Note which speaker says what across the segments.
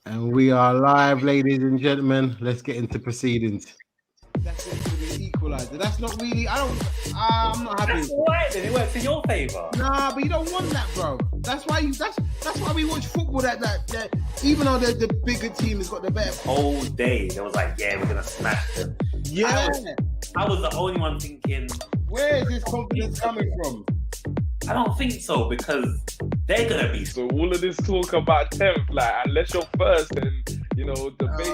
Speaker 1: And we are live, ladies and gentlemen. Let's get into proceedings. That's going to be equalizer. That's not really. I'm not happy.
Speaker 2: That's alright then. It works in your favour.
Speaker 1: Nah, but you don't want that, bro. That's why why we watch football. That even though the bigger team has got the better.
Speaker 2: Whole day, they was like, yeah, we're gonna smash them.
Speaker 1: Yeah.
Speaker 2: I was the only one thinking,
Speaker 1: where is this confidence coming from?
Speaker 2: I don't think so, because they're gonna be.
Speaker 3: So all of this talk about 10th, like unless you're first, then the base.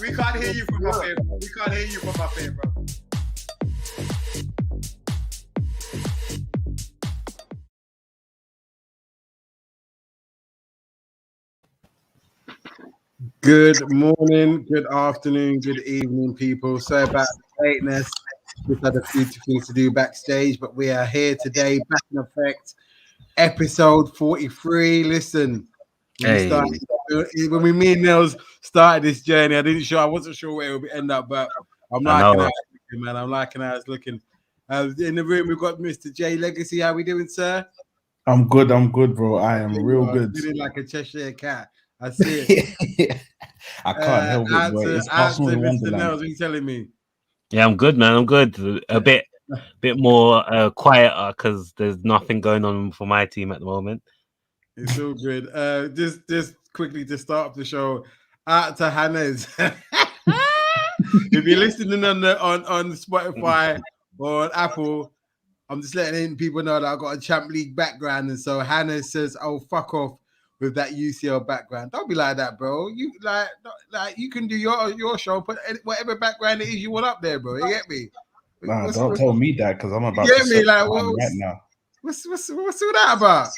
Speaker 4: We can't hear you from my favor. We can't hear you from my favor.
Speaker 1: Good morning, good afternoon, good evening, people. So about the lateness, we've had a few things to do backstage, but we are here today, back in effect, episode 43. Listen, when me and Nels started this journey, I wasn't sure where it would end up, but I'm liking how it's looking, man. I'm liking how it's looking. In the room, we've got Mr. J Legacy. How we doing, sir?
Speaker 5: I'm good, bro. I am real good.
Speaker 1: Feeling like a Cheshire cat. I see it.
Speaker 5: I can't help it, bro. It's Arsenal in
Speaker 1: Mr.
Speaker 5: Wonderland.
Speaker 1: Nels, what are you telling me?
Speaker 6: Yeah, I'm good, man. I'm good. A bit more quieter because there's nothing going on for my team at the moment.
Speaker 1: It's all good. Just quickly to start off the show, out to Hannah's. If you're listening on Spotify or on Apple, I'm just letting people know that I've got a Champ League background, and so Hannah says, "Oh, fuck off with that UCL background." Don't be like that, bro. You like you can do your show, put whatever background it is you want up there, bro. You get me?
Speaker 5: Nah, don't tell me that because I'm about
Speaker 1: to
Speaker 5: get me like right now.
Speaker 1: What's all that about?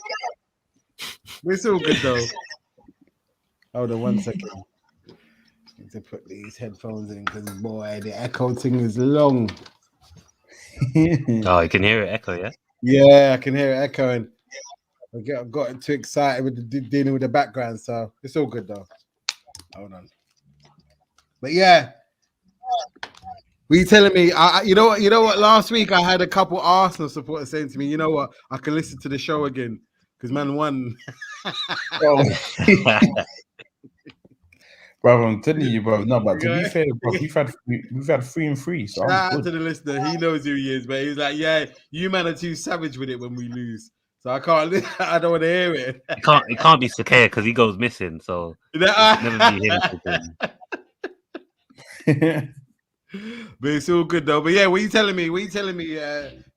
Speaker 1: It's all good though. Hold on 1 second. Need to put these headphones in because boy, the echo thing is long.
Speaker 6: Oh, you can hear it echo, yeah?
Speaker 1: Yeah, I can hear it echoing. I got too excited with dealing with the background, so it's all good though. Hold on. But yeah, were you telling me? You know what? Last week I had a couple Arsenal supporters saying to me, "You know what? I can listen to the show again because man won."
Speaker 5: Bro, I'm telling you, bro. No, but to be fair, bro, we've had 3 and 3. So
Speaker 1: shout out to the listener. He knows who he is, but he's like, "Yeah, you man are too savage with it when we lose." So I can't. I don't want to hear it.
Speaker 6: It can't be Sakaya because he goes missing. So never be
Speaker 1: him. But it's all good though. But yeah, what are you telling me?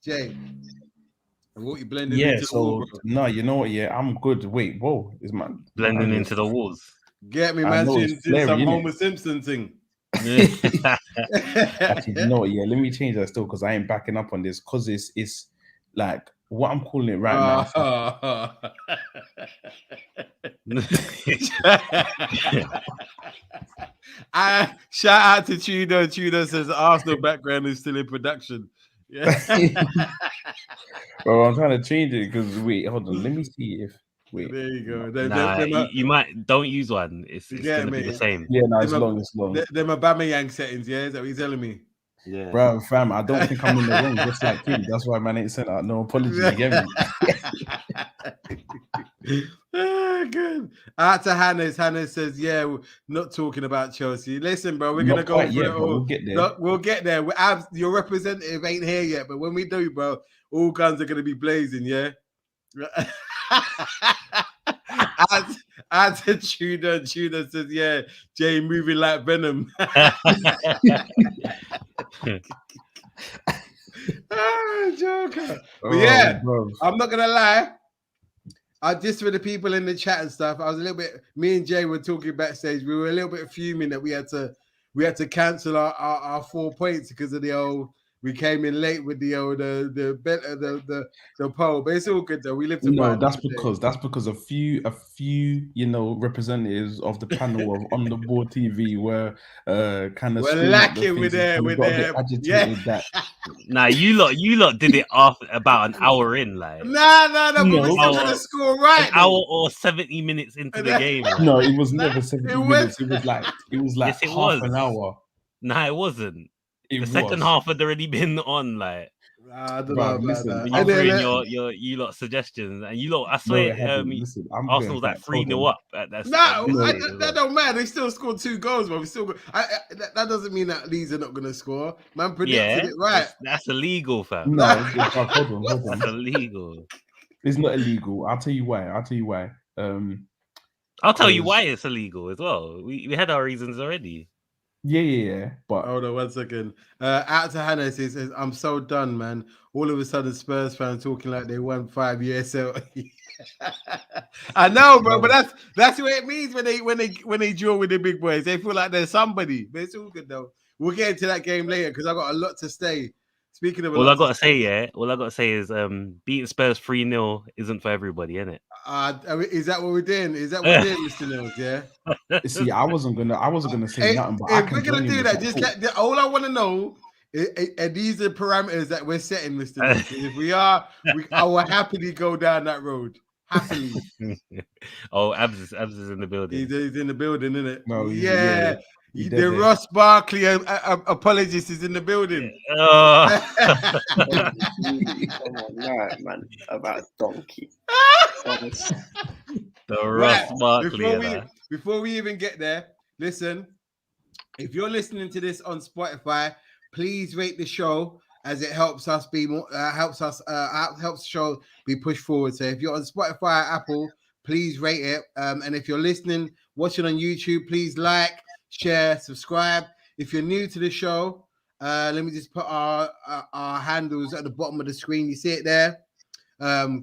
Speaker 1: Jay? What you blending?
Speaker 5: Yeah.
Speaker 1: Into
Speaker 5: So
Speaker 1: the wall,
Speaker 5: no, you know what? Yeah, I'm good. Wait, whoa, is my
Speaker 6: blending into the walls?
Speaker 1: Get me, man. Doing some Homer Simpson thing.
Speaker 5: Yeah. Actually, you know what? Yeah, let me change that still because I ain't backing up on this because it's like what I'm calling it right now.
Speaker 1: Shout out to Tudor. Tudor says Arsenal background is still in production. Yeah.
Speaker 5: Bro, I'm trying to change it because wait, hold on. Let me see if. Wait.
Speaker 1: There you go.
Speaker 6: You might don't use one. It's gonna be the same.
Speaker 5: Yeah, no, it's long.
Speaker 1: Them Aubameyang settings, yeah. Is that what you're telling me?
Speaker 6: Yeah,
Speaker 5: bro, fam. I don't think I'm in the wrong. Just like him. That's why man ain't sent out no apology. You get me?
Speaker 1: Good. Out to Hannah. Hannah says, "Yeah, we're not talking about Chelsea. Listen, bro, we're gonna go for it.
Speaker 5: We'll get there.
Speaker 1: We'll get there. Your representative ain't here yet, but when we do, bro, all guns are gonna be blazing. Yeah." As a Tudor says, "Yeah, Jay moving like Venom." Joker. But yeah, bro. I'm not gonna lie. Just for the people in the chat and stuff, I was a little bit. Me and Jay were talking backstage. We were a little bit fuming that we had to cancel our 4 points because of the old. We came in late with the poll, but it's all good though. We lived to
Speaker 5: no, that's because a few representatives of the panel of on the board TV were kind of
Speaker 1: lacking with their
Speaker 5: agitated that.
Speaker 6: Nah, you lot did it after about an hour in, like
Speaker 1: no, but we're still gonna score right.
Speaker 6: An hour or 70 minutes into the game.
Speaker 5: Like. No, it was never 70 minutes. It was like
Speaker 6: yes,
Speaker 5: half an hour.
Speaker 6: Nah, it wasn't.
Speaker 5: The
Speaker 6: second half had already been on, like.
Speaker 1: I don't
Speaker 5: Bruv,
Speaker 1: know about
Speaker 5: listen,
Speaker 1: that.
Speaker 6: When
Speaker 5: I'm
Speaker 6: you're
Speaker 1: And then,
Speaker 6: throwing you lot suggestions, and you lot, I
Speaker 5: No,
Speaker 6: swear,
Speaker 5: it hadn't. Listen, I'm
Speaker 6: Arsenal was
Speaker 5: going
Speaker 6: like
Speaker 5: back.
Speaker 6: 3-0
Speaker 5: Hold on.
Speaker 6: up at that.
Speaker 1: no,
Speaker 6: at this
Speaker 5: No.
Speaker 6: stage as
Speaker 1: that
Speaker 6: well.
Speaker 1: don't matter. They still scored 2 goals, but we still. That doesn't mean that Leeds are not going to score. Man predicted
Speaker 6: Yeah,
Speaker 1: it right.
Speaker 6: that's illegal, fam.
Speaker 5: No, bruv, hold on.
Speaker 6: That's illegal.
Speaker 5: It's not illegal. I'll tell you why.
Speaker 6: I'll tell you
Speaker 5: 'Cause-
Speaker 6: why it's illegal as well. We had our reasons already.
Speaker 5: Yeah. But
Speaker 1: Hold on 1 second. Out to Hannah says, I'm so done, man. All of a sudden, Spurs fans talking like they won 5 USL. I know, bro, but that's what it means when they draw with the big boys. They feel like they're somebody. But it's all good though. We'll get into that game later because I got a lot to say. Speaking of,
Speaker 6: All I gotta say is beating Spurs 3-0 isn't for everybody, isn't it?
Speaker 1: is that what we're doing? Is that what we're doing, Mr. Nils? Yeah.
Speaker 5: see, I wasn't gonna say
Speaker 1: Hey,
Speaker 5: nothing. But I
Speaker 1: if
Speaker 5: can
Speaker 1: we're gonna
Speaker 5: join
Speaker 1: do
Speaker 5: in
Speaker 1: that,
Speaker 5: with
Speaker 1: just
Speaker 5: talk.
Speaker 1: all I want to know are these the parameters that we're setting, Mr. Nils? If we are, I will happily go down that road. Happily.
Speaker 6: Oh, Abs is in the building.
Speaker 1: He's in the building, isn't it?
Speaker 5: No,
Speaker 1: yeah.
Speaker 5: he
Speaker 1: The
Speaker 5: did it.
Speaker 1: Ross Barkley apologist is in the building.
Speaker 6: Oh.
Speaker 7: Come on, man, about donkey.
Speaker 6: The Ross Barkley.
Speaker 1: Before we even get there, listen. If you're listening to this on Spotify, please rate the show as it helps us be more. Helps the show be pushed forward. So if you're on Spotify, Apple, please rate it. And if you're watching on YouTube, please like, share, subscribe. If you're new to the show, let me just put our handles at the bottom of the screen. You see it there.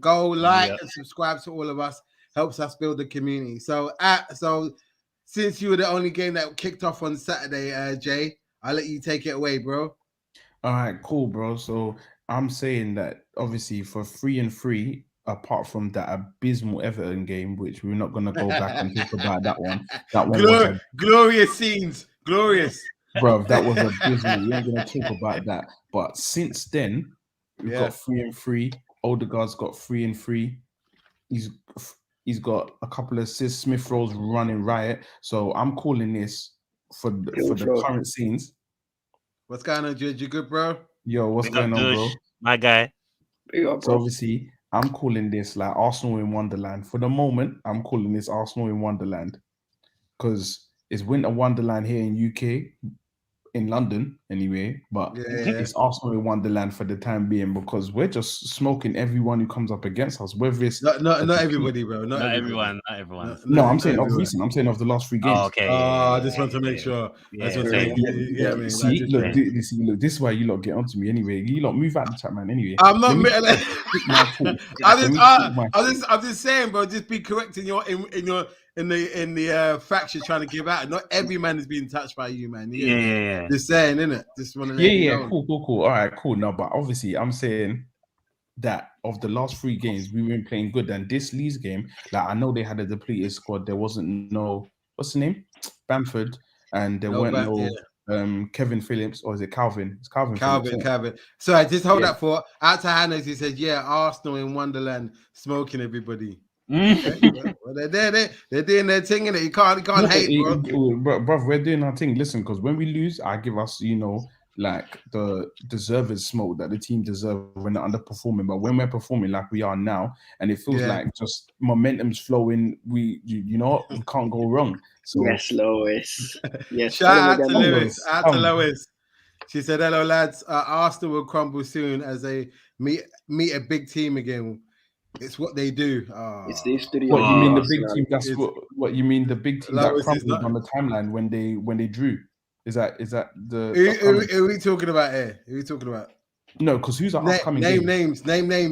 Speaker 1: Go like and subscribe to all of us. Helps us build the community. So since you were the only game that kicked off on Saturday, Jay, I'll let you take it away, bro.
Speaker 5: All right, cool, bro. So I'm saying that obviously for 3-3, apart from that abysmal Everton game, which we're not gonna go back and talk about that one. That one was
Speaker 1: glorious scenes, glorious,
Speaker 5: bro. That was abysmal. We ain't gonna talk about that. But since then, we've got 3-3. Odegaard's got 3-3. He's got a couple of assists. Smith Rowe's running riot. So I'm calling this for the current scenes.
Speaker 1: What's going on, Judge? You good, bro?
Speaker 5: Yo, what's going on, bro?
Speaker 6: My guy.
Speaker 5: So obviously, I'm calling this like Arsenal in Wonderland. For the moment, I'm calling this Arsenal in Wonderland because it's Winter Wonderland here in UK, in London anyway. But it's Arsenal in Wonderland for the time being because we're just smoking everyone who comes up against us. Whether it's
Speaker 1: not everybody, bro. Not everyone.
Speaker 6: Not everyone.
Speaker 5: No, I'm saying of recent. I'm saying of the last 3 games.
Speaker 6: Oh, okay.
Speaker 1: I just want to make sure.
Speaker 5: Look, this is why you lot get onto me anyway. You lot move out the chat, man. Anyway,
Speaker 1: I'm not. I'm just saying, bro. Just be correct in the facts you're trying to give out. Not every man is being touched by you, man.
Speaker 6: Yeah.
Speaker 1: Just saying, innit? Just want to
Speaker 5: cool. All right, cool. No, but obviously, I'm saying that of the last 3 games, we weren't playing good. And this Leeds game, like I know they had a depleted squad. There wasn't what's the name? Bamford, and there weren't Kevin Phillips, or is it Calvin? It's Calvin.
Speaker 1: Calvin. So I just hold that for out to Hannah. He said, "Yeah, Arsenal in Wonderland, smoking everybody." Okay. Well, they're doing their thing, innit? You can't hate,
Speaker 5: bro. We're doing our thing. Listen, because when we lose, I give us, like the deserved smoke that the team deserve when they're underperforming. But when we're performing like we are now, and it feels like just momentum's flowing, we can't go wrong. So
Speaker 7: yes, Lois. Yes,
Speaker 1: shout out to Lewis. Out to Lois. She said, "Hello, lads. Arsenal will crumble soon as they meet a big team again. It's what they do."
Speaker 7: It's the history.
Speaker 5: What you mean the big team? That's what you mean the big team that crumbled on the timeline when they drew. Is that the?
Speaker 1: Who are we talking about here? Who are we talking about?
Speaker 5: No, because who's our upcoming
Speaker 1: name names,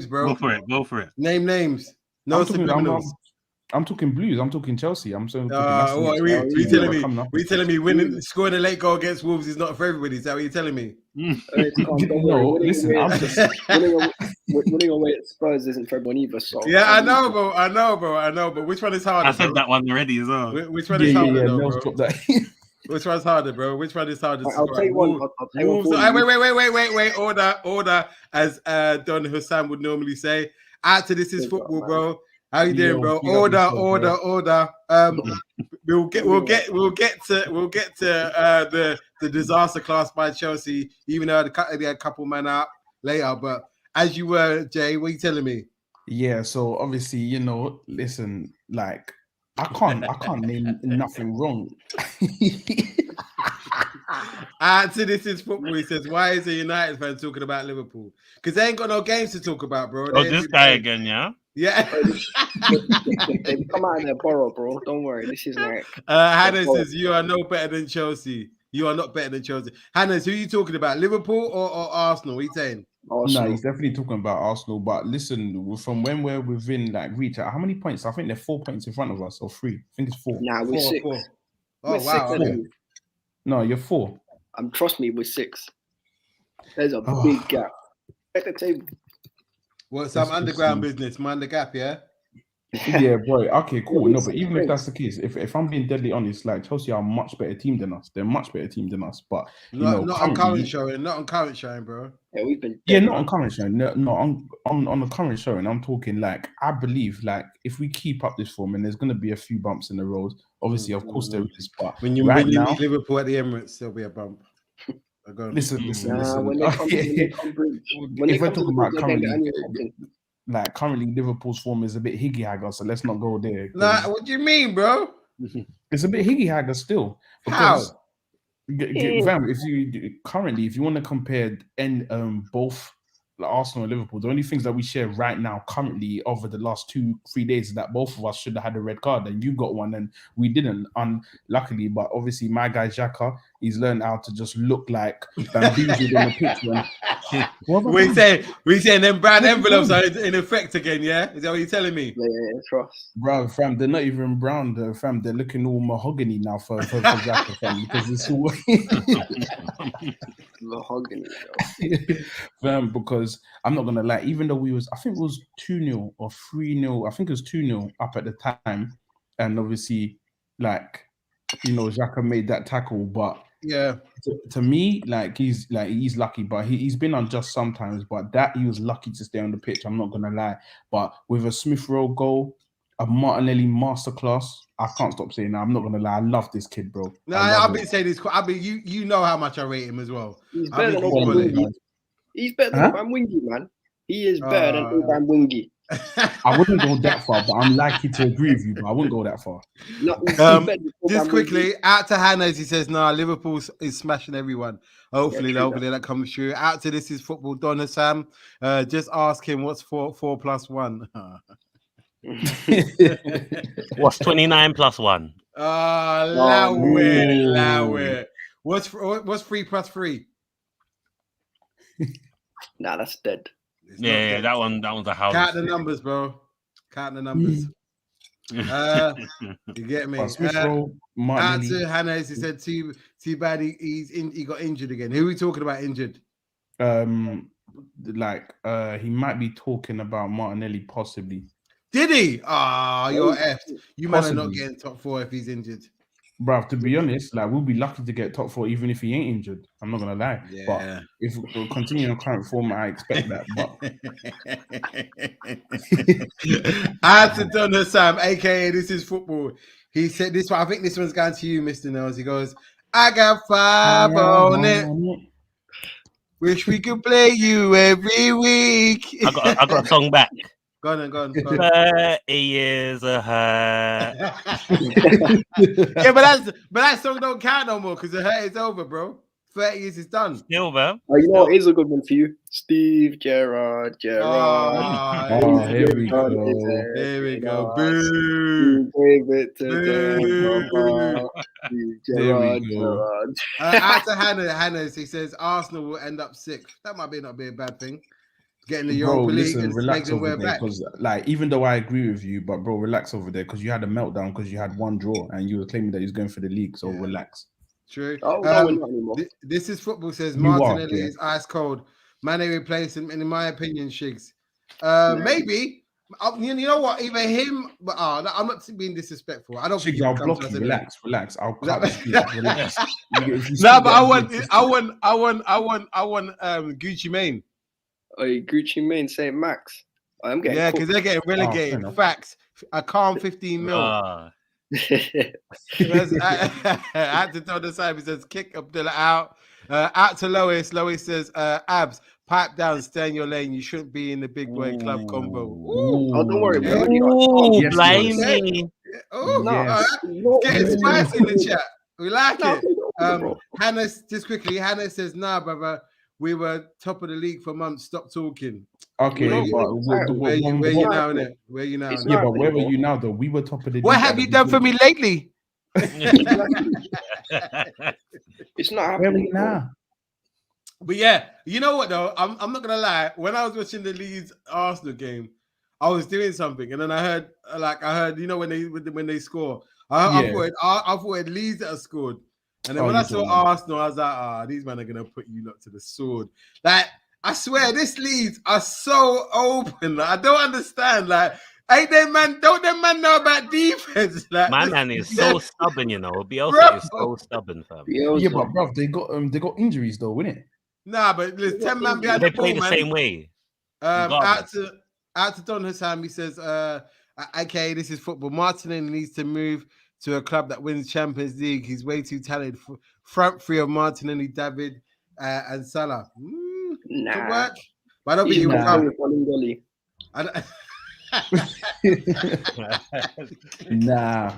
Speaker 1: bro.
Speaker 6: Go for it.
Speaker 1: Name names. No subliminals.
Speaker 5: I'm talking Blues. I'm talking Chelsea. I'm saying.
Speaker 1: What are you telling me? Are you telling me scoring a late goal against Wolves is not for everybody? Is that what you're telling me?
Speaker 5: No, listen. I'm just
Speaker 7: winning away at Spurs isn't for everyone either. So
Speaker 1: yeah, I know, bro. But which one is harder?
Speaker 6: I said that one already as well.
Speaker 1: Which one is harder,
Speaker 5: bro?
Speaker 1: Which one's harder, bro? Which one is harder?
Speaker 7: I'll take one.
Speaker 1: Wait. Order. As Don Hussein would normally say. After this is football, bro. How you doing, bro? Order. We'll get to the disaster class by Chelsea, even though they had a couple men out later. But as you were, Jay. What are you telling me?
Speaker 5: Yeah, so obviously, you know, listen, like I can't name nothing wrong.
Speaker 1: So this is football. He says, why is a United fan talking about Liverpool? Because they ain't got no games to talk about, bro.
Speaker 6: Oh,
Speaker 1: They
Speaker 6: this
Speaker 1: ain't
Speaker 6: guy
Speaker 1: playing.
Speaker 6: again, yeah.
Speaker 1: Yeah.
Speaker 7: They come out of their borough, bro. Don't worry. This is like
Speaker 1: Hannah says, you are no better than Chelsea. You are not better than Chelsea. Hannah, who are you talking about? Liverpool or Arsenal? What are you saying?
Speaker 5: No,
Speaker 7: Arsenal.
Speaker 5: he's definitely talking about Arsenal. But listen, from when we're within like reach, how many points? I think they're 4 points in front of us, or 3. I think it's 4.
Speaker 7: Nah, we're 6.
Speaker 1: Four. Oh,
Speaker 7: We're
Speaker 1: wow.
Speaker 7: 6.
Speaker 1: Okay.
Speaker 5: No, you're 4.
Speaker 7: Trust me, we're 6. There's a big gap. At the table.
Speaker 1: Well, some
Speaker 5: Let's
Speaker 1: underground
Speaker 5: see.
Speaker 1: business, mind the gap, yeah?
Speaker 5: Yeah, boy. Okay, cool.
Speaker 7: Yeah,
Speaker 5: No, but even if
Speaker 7: points.
Speaker 5: that's the case, if I'm being deadly honest, like Chelsea are a much better team than us. They're a much better team than us. But you know,
Speaker 1: Not on current
Speaker 5: currently,
Speaker 1: showing. Not on current showing, bro.
Speaker 7: Yeah, we've been.
Speaker 5: yeah,
Speaker 7: dead,
Speaker 5: not
Speaker 7: man.
Speaker 5: on current showing. No, on the current showing. I'm talking like I believe like if we keep up this form, and there's gonna be a few bumps in the road. Obviously, of course there is. But
Speaker 1: When you
Speaker 5: right now,
Speaker 1: meet Liverpool at the Emirates, there'll be a bump.
Speaker 5: listen.
Speaker 7: Nah, when they come,
Speaker 5: If we're talking about currently, like currently Liverpool's form is a bit higgy hagger, so let's not go there.
Speaker 1: Nah, what do you mean, bro?
Speaker 5: It's a bit higgy hagger still. Because Fam, if you want to compare both Arsenal and Liverpool, the only things that we share right now currently over the last 2-3 days is that both of us should have had a red card and you got one and we didn't, unluckily. But obviously my guy Xhaka, he's learned how to just look like bamboozled on the pitch.
Speaker 1: We saying them brown envelopes are in effect again, yeah? Is that what you're telling me?
Speaker 7: Yeah, trust.
Speaker 5: Bro, fam, they're not even brown, fam. They're looking all mahogany now for Xhaka, fam, because it's all
Speaker 7: Mahogany,
Speaker 5: fam, because I'm not gonna lie, even though I think it was 2-0 or 3-0, I think it was 2-0 up at the time, and obviously, like, you know, Xhaka made that tackle, but
Speaker 1: yeah,
Speaker 5: to me, he's lucky, but he's been unjust sometimes, but that he was lucky to stay on the pitch. I'm not gonna lie, but with a Smith Rowe goal, a Martinelli masterclass, I can't stop saying that. I'm not gonna lie, I love this kid, bro.
Speaker 1: No, I've been saying this. You know how much I rate him as well.
Speaker 7: He's better than Wingy. He's better than Van Wingy, man. He is better than Van Wingy.
Speaker 5: I wouldn't go that far, but I'm likely to agree with you, but I wouldn't go that far.
Speaker 7: No,
Speaker 1: just quickly, out to Hannah, he says, "No, Liverpool is smashing everyone. Hopefully that comes true." Out to This Is Football, Donna Sam. Just ask him what's 4 + 1.
Speaker 6: What's 29 + 1?
Speaker 1: Allow it. What's 3 + 3?
Speaker 7: Nah, that's dead.
Speaker 6: Yeah, that one's a house.
Speaker 1: Count the numbers, bro. Count the numbers. You get me? Out to Hannah, he said too bad he got injured again. Who are we talking about injured?
Speaker 5: He might be talking about Martinelli possibly.
Speaker 1: Did he? You're effed. You might not get top 4 if he's injured.
Speaker 5: Bruv, to be honest, we'll be lucky to get top 4 even if he ain't injured. I'm not gonna lie. Yeah. But if we'll continue on current form, I expect that. But
Speaker 1: I had to Donna Sam, aka This Is Football. He said this one. I think this one's going to you, Mr. Nels. He goes, I got 5 on it. Wish we could play you every week.
Speaker 6: I got a song back.
Speaker 1: Go on.
Speaker 6: 30 years of hurt.
Speaker 1: Yeah, but that song don't count no more because the hurt is over, bro. 30 years is done.
Speaker 6: Still, man.
Speaker 7: You know what is a good one for you? Steve Gerrard.
Speaker 5: Here we go.
Speaker 1: There we go. Boo.
Speaker 7: Gerrard.
Speaker 1: After Hannah, he says Arsenal will end up 6th. That might not be a bad thing. Getting the Europa League and
Speaker 5: relax
Speaker 1: over there
Speaker 5: back. Because even though I agree with you, but bro, relax over there because you had a meltdown because you had 1 draw and you were claiming that he's going for the league. So relax.
Speaker 1: True.
Speaker 7: Oh, no, not anymore.
Speaker 1: This is football. Says Martinelli is ice cold. Mane replace him, and in my opinion, Shigs. Maybe. You know what? Either him, but I'm not being disrespectful. I don't think
Speaker 5: I'll block you. Relax. I'll cut the street. Relax.
Speaker 1: No, but I want Gucci Mane.
Speaker 7: Oh, Gucci Mane, St. Max. I'm getting
Speaker 1: because they're getting relegated. Facts. A calm 15 mil. I had to tell the side. He says kick Abdullah out. Out to Lois. Lois says abs. Pipe down, stay in your lane. You shouldn't be in the big boy club combo.
Speaker 5: Ooh.
Speaker 7: Oh, don't worry. We already
Speaker 6: Ooh,
Speaker 5: Yes,
Speaker 6: blimey.
Speaker 1: Oh,
Speaker 5: Yes.
Speaker 1: getting spicy in the chat. We like
Speaker 7: No,
Speaker 1: it.
Speaker 7: bro.
Speaker 1: Hannah, just quickly, Hannah says, nah, brother, we were top of the league for months. Stop talking.
Speaker 5: Okay,
Speaker 1: Where
Speaker 5: but
Speaker 1: you- Where you now, innit? Where you now?
Speaker 7: It's
Speaker 1: innit?
Speaker 5: yeah,
Speaker 7: not
Speaker 5: but where were
Speaker 7: happening,
Speaker 5: you now though? We were top of the league.
Speaker 1: What
Speaker 5: at
Speaker 1: have
Speaker 5: the
Speaker 1: you done for
Speaker 5: beginning.
Speaker 1: me lately?
Speaker 7: It's not
Speaker 5: Where are we
Speaker 7: happening, bro.
Speaker 5: now?
Speaker 1: But yeah, you know what though? I'm not gonna lie. When I was watching the Leeds Arsenal game, I was doing something, and then I heard, you know, when they score, I
Speaker 5: Yeah.
Speaker 1: thought it Leeds that had scored, and then
Speaker 5: Oh,
Speaker 1: when I
Speaker 5: you
Speaker 1: saw
Speaker 5: don't.
Speaker 1: Arsenal, I was like, these men are gonna put you lot to the sword. Like, I swear, this Leeds are so open. Like, I don't understand. Like, ain't they man? Don't them man know about defense? Like,
Speaker 6: My
Speaker 1: this-
Speaker 6: man is so stubborn, you know.
Speaker 1: Bro.
Speaker 6: Bielsa is so stubborn, fam.
Speaker 5: Yeah, but bro, they got injuries though, innit?
Speaker 1: Nah, but there's 10 man
Speaker 6: But
Speaker 1: behind
Speaker 6: they
Speaker 1: the
Speaker 6: play
Speaker 1: ball,
Speaker 6: the
Speaker 1: man.
Speaker 6: same way.
Speaker 1: Out
Speaker 6: regardless.
Speaker 1: to Don Hassam, he says, okay, this is football. Martinelli needs to move to a club that wins Champions League. He's way too talented. Front three of Martinelli, David, and Salah. Could
Speaker 7: Nah.
Speaker 1: work. But I don't think
Speaker 7: He's
Speaker 1: he will
Speaker 7: not
Speaker 1: come.
Speaker 7: with Bolingoli.
Speaker 5: Nah.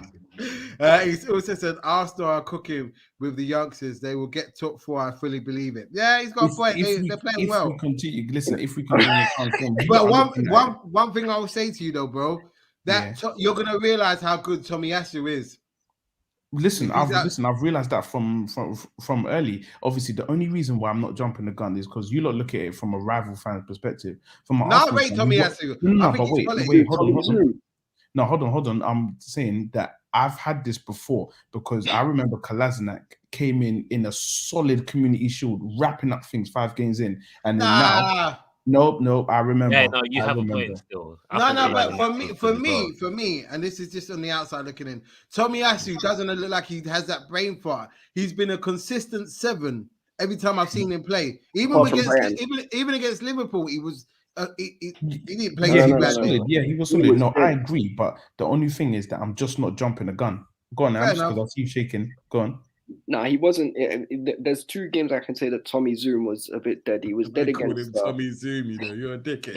Speaker 1: He also said Arsenal are cooking with the youngsters. They will get top 4. I fully believe it. Yeah, he's got a point. They're playing well.
Speaker 5: If we continue to transform,
Speaker 1: But one thing I will say to you though, bro, that you're gonna realize how good Tomiyasu is.
Speaker 5: Listen, I've realized that from early. Obviously, the only reason why I'm not jumping the gun is because you lot look at it from a rival fan perspective. From an Arsenal fan,
Speaker 1: Tomiyasu.
Speaker 5: No, but wait, hold on. No, hold on. I'm saying that I've had this before because I remember Kolasinac came in a solid Community Shield, wrapping up things 5 games in, and then now. Nope. I remember.
Speaker 6: Yeah, no, you have a point still.
Speaker 1: But for me, and this is just on the outside looking in. Tomiyasu doesn't look like he has that brain fart. He's been a consistent 7 every time I've seen him play. Even against Liverpool, he was. He didn't play too badly.
Speaker 5: Yeah, he was solid. No, I agree, but the only thing is that I'm just not jumping the gun. Go on, Ams, because I see you shaking. Go on.
Speaker 7: Nah, he wasn't. There's 2 games I can say that Tommy Zoom was a bit dead. He was dead against
Speaker 1: Tommy Zoom. You know, you're a dickhead.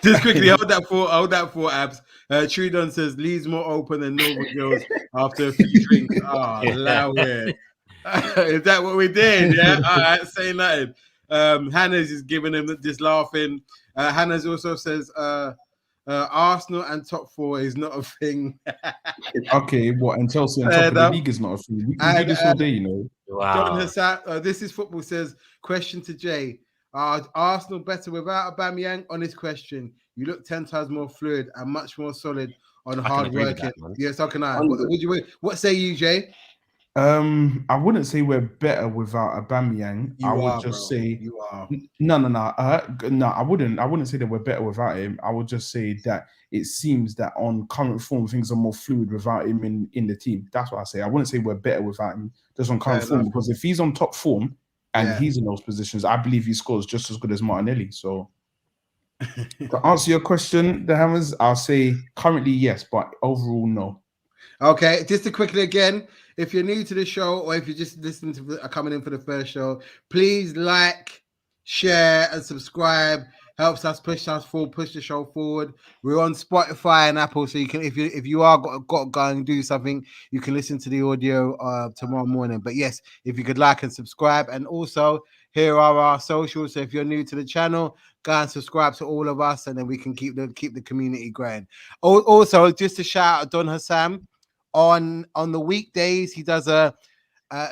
Speaker 1: Just quickly, hold that for Abs. Trudon says Leeds more open than Northern girls after a few drinks. Allow it. Is that what we did? Yeah. All right. Say nothing. Hannah's just giving him just laughing. Hannah's also says Arsenal and top 4 is not a thing.
Speaker 5: Okay, what? And Chelsea and top of the league is not a thing. We can do this all day, you know.
Speaker 6: Wow.
Speaker 1: John Hassat, this is football says, question to Jay. Are Arsenal better without Aubameyang? Honest question. You look 10 times more fluid and much more solid on hard working. Yes, how can I? What say you, Jay?
Speaker 5: I wouldn't say we're better without Aubameyang. I would just say
Speaker 1: you are.
Speaker 5: No. I wouldn't say that we're better without him. I would just say that it seems that on current form things are more fluid without him in the team. That's what I say. I wouldn't say we're better without him just on current form, because if he's on top form and he's in those positions, I believe he scores just as good as Martinelli. So to answer your question, the Hammers, I'll say currently yes, but overall no.
Speaker 1: Okay, just to quickly again, if you're new to the show or if you're just listening to coming in for the first show, please like, share, and subscribe. Helps us push the show forward. We're on Spotify and Apple, so you can, if you are got to go and do something, you can listen to the audio tomorrow morning. But yes, if you could like and subscribe, and also here are our socials. So if you're new to the channel, go and subscribe to all of us, and then we can keep the community growing. Also, just to shout out Don Hassam. On the weekdays, he does a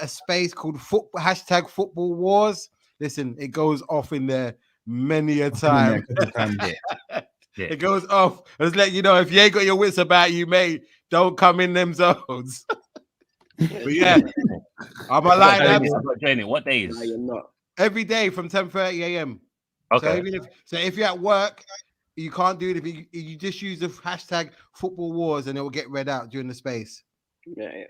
Speaker 1: space called #Football Wars. Listen, it goes off in there many a time. It goes off. Let's let you know, if you ain't got your wits about you, mate, don't come in them zones. But yeah, I'm a line.
Speaker 6: What days?
Speaker 7: No, you're not.
Speaker 1: Every day from 10:30 a.m.
Speaker 6: Okay.
Speaker 1: So if you're at work, you can't do it. If you just use the #Football Wars, and it will get read out during the space.
Speaker 7: Yeah.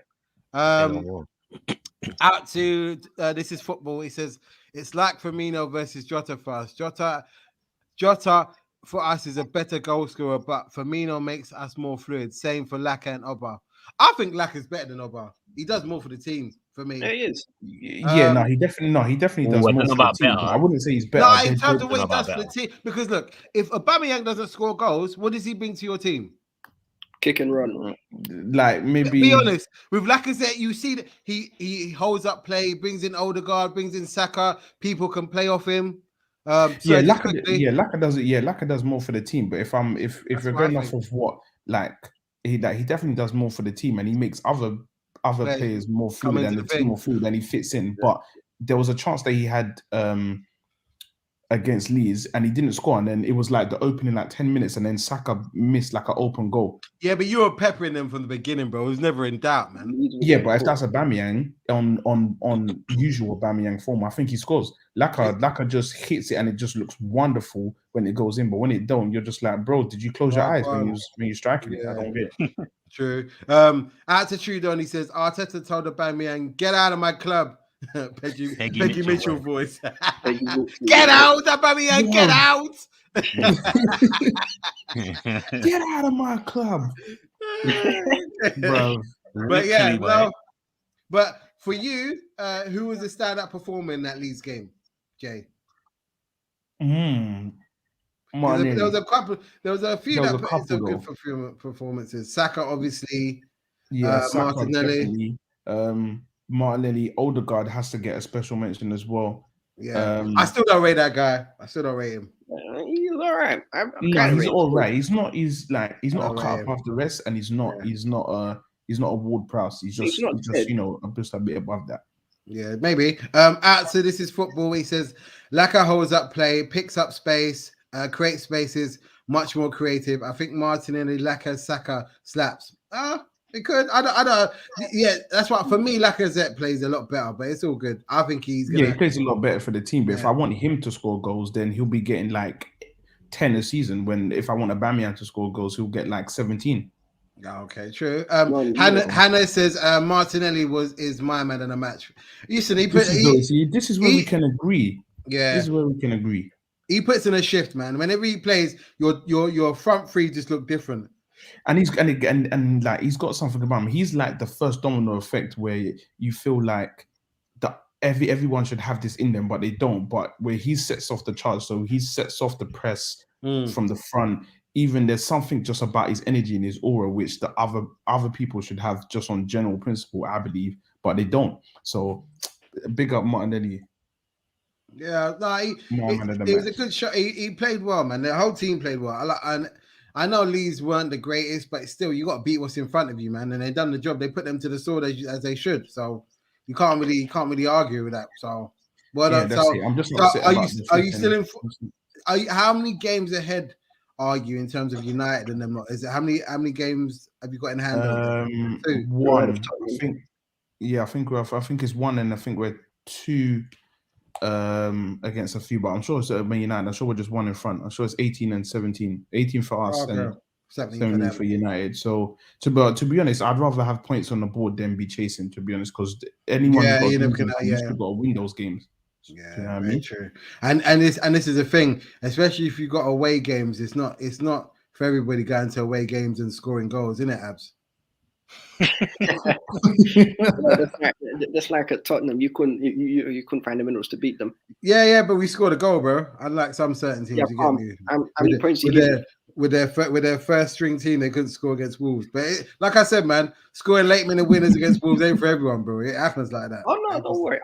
Speaker 1: Out to this is football. He says it's like Firmino versus Jota for us. Jota for us is a better goal scorer, but Firmino makes us more fluid. Same for Laka and Oba. I think Laka's better than Oba. He does more for the team. for me.
Speaker 7: Yeah, he is.
Speaker 5: Yeah, he definitely does
Speaker 6: I
Speaker 5: more
Speaker 6: don't know
Speaker 5: for the
Speaker 6: about
Speaker 5: team.
Speaker 6: better.
Speaker 5: I wouldn't say he's better.
Speaker 1: No,
Speaker 5: They're
Speaker 1: in terms
Speaker 5: good.
Speaker 1: of what he
Speaker 6: about
Speaker 1: does for the
Speaker 6: better.
Speaker 1: team. Because look, if Aubameyang doesn't score goals, what does he bring to your team?
Speaker 7: Kick and run.
Speaker 5: Like maybe
Speaker 1: Be honest. With Lacazette, you see that he holds up play, brings in Odegaard, brings in Saka. People can play off him.
Speaker 5: yeah, Laka does it. Yeah, Laka does more for the team. But if
Speaker 1: That's
Speaker 5: we're
Speaker 1: what I
Speaker 5: going off
Speaker 1: think.
Speaker 5: of what he definitely does more for the team, and he makes other players more
Speaker 1: come
Speaker 5: fluid
Speaker 1: into
Speaker 5: and
Speaker 1: the
Speaker 5: the team
Speaker 1: thing.
Speaker 5: more fluid, and he fits in. But there was a chance that he had against Leeds, and he didn't score, and then it was like the opening 10 minutes, and then Saka missed like an open goal.
Speaker 1: Yeah, but you were peppering them from the beginning, bro. It was never in doubt, man.
Speaker 5: Yeah, but if that's Aubameyang on usual Aubameyang form, I think he scores. Laka just hits it and it just looks wonderful when it goes in. But when it don't, you're just like, bro, did you close your eyes when you're striking it? I don't get it.
Speaker 1: True. Out to Trudon, he says Arteta told Aubameyang, "Get out of my club." Peggy Mitchell voice. Get out, Aubameyang! Get out!
Speaker 5: Get out of my club, bro.
Speaker 1: But yeah, no. But for you, who was the standout performer in that Leeds game, Jay? There was a couple. There was a few that put in some good performances. Saka, obviously.
Speaker 5: Yeah, Saka
Speaker 1: Martinelli.
Speaker 5: Definitely. Martinelli. Odegaard has to get a special mention as well.
Speaker 1: Yeah, I still don't rate that guy. I still don't rate him.
Speaker 7: He's all right.
Speaker 5: He's all right. He's not a cut above the rest, and he's not a Ward Prowse. He's just just a bit above that.
Speaker 1: Yeah, maybe. Out to This Is Football. He says Laka holds up play, picks up space, creates spaces, much more creative. I think Martinelli, Laka, Saka slaps. It could. I don't. Yeah, that's why for me, Lacazette plays a lot better, but it's all good. I think he
Speaker 5: plays a lot better for the team. But if I want him to score goals, then he'll be getting 10 a season. When if I want Aubameyang to score goals, he'll get 17.
Speaker 1: Okay, true. Hannah says Martinelli is my man in the match. Listen,
Speaker 5: this is where we can agree.
Speaker 1: Yeah,
Speaker 5: this is where we can agree.
Speaker 1: He puts in a shift, man. Whenever he plays, your front three just look different.
Speaker 5: And he's got something about him. He's like the first domino effect where you feel like that everyone should have this in them, but they don't. But where he sets off the charge, so he sets off the press from the front. Even there's something just about his energy and his aura, which the other people should have just on general principle, I believe, but they don't. So big up Martinelli.
Speaker 1: Yeah, no, it was a good shot. He played well, man. The whole team played well. I know Leeds weren't the greatest, but still, you got to beat what's in front of you, man. And they done the job. They put them to the sword as they should. So you can't really argue with that. So well done. So,
Speaker 5: I'm just
Speaker 1: are you still in? How many games ahead are you in terms of United and them? Is it how many games have you got in hand?
Speaker 5: One. I think. Yeah, I think it's one, and I think we're two. Against a few, but I'm sure it's Man United. I'm sure we're just one in front. I'm sure it's 18 and 17. 18 for us and 17 for United. So to be honest, I'd rather have points on the board than be chasing, to be honest, because anyone you've got to win those games.
Speaker 1: Yeah,
Speaker 5: you know what I mean?
Speaker 1: True. And this is a thing, especially if you've got away games. It's not for everybody going to away games and scoring goals, isn't it, Abs?
Speaker 7: That's like at Tottenham. You couldn't find the minerals to beat them.
Speaker 1: Yeah, but we scored a goal, bro. Unlike some certain teams, with their first string team, they couldn't score against Wolves. But like I said, man, scoring late minute winners against Wolves ain't for everyone, bro. It happens like that.
Speaker 7: Oh no, don't worry.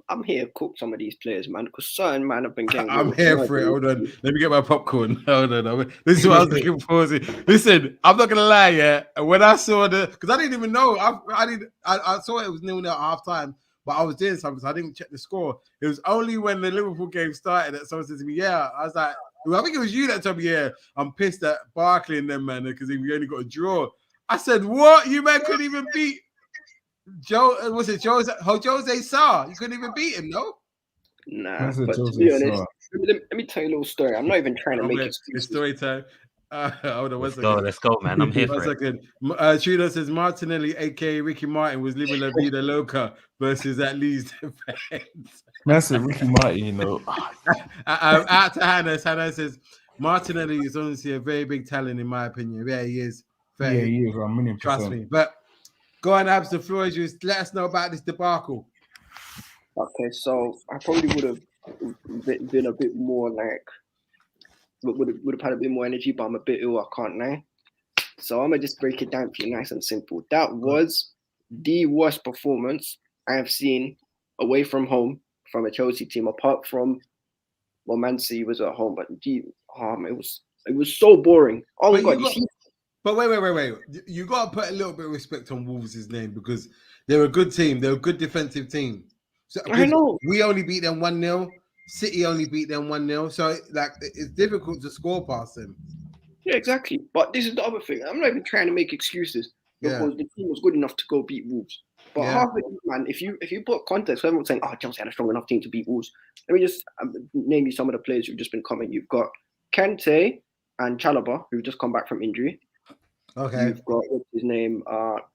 Speaker 7: I'm here to cook some of these players, man. Because certain man have been getting.
Speaker 1: I'm here for it. Hold on, let me get my popcorn. Hold on. This is what I was looking forward to. Listen, I'm not gonna lie, yeah. When I saw because I didn't even know. I saw it was 0-0 at half time. But I was doing something, so I didn't check the score. It was only when the Liverpool game started that someone said to me, "Yeah," I was like, I think it was you that told me, "Yeah, I'm pissed at Barkley and them, man, because we only got a draw." I said, "What? You man couldn't even beat Jose Sarr? You couldn't even beat him, no?"
Speaker 7: Nah, but to be honest, let me tell you a little story. I'm not even trying to make it
Speaker 1: story time. Hold on,
Speaker 6: let's go, man. I'm here for it.
Speaker 1: Trudeau says Martinelli, aka Ricky Martin, was living La Vida Loca versus at Leeds defense.
Speaker 5: That's a Ricky Martin, you know.
Speaker 1: Out to Hannah. Hannah says Martinelli is honestly a very big talent, in my opinion. Yeah, he is.
Speaker 5: Yeah, he is.
Speaker 1: Trust me. But Go on, Abs. The floor is yours. Let us know about this debacle.
Speaker 7: Okay, so I probably would have been a bit more like, would have had a bit more energy, but I'm a bit ill. I can't lie. So I'm gonna just break it down for you, nice and simple. That was the worst performance I have seen away from home from a Chelsea team, apart from Man City was at home. But it was so boring. Oh my god!
Speaker 1: But wait. You got to put a little bit of respect on Wolves' name because they're a good team. They're a good defensive team. So,
Speaker 7: I know.
Speaker 1: We only beat them 1-0. City only beat them 1-0. So, it's difficult to score past them.
Speaker 7: Yeah, exactly. But this is the other thing. I'm not even trying to make excuses because the team was good enough to go beat Wolves. But half of it, man, if you put context, everyone's saying, "Oh, Chelsea had a strong enough team to beat Wolves." Let me just name you some of the players who've just been coming. You've got Kante and Chalobah, who've just come back from injury.
Speaker 1: Okay.
Speaker 7: You've got what's his name?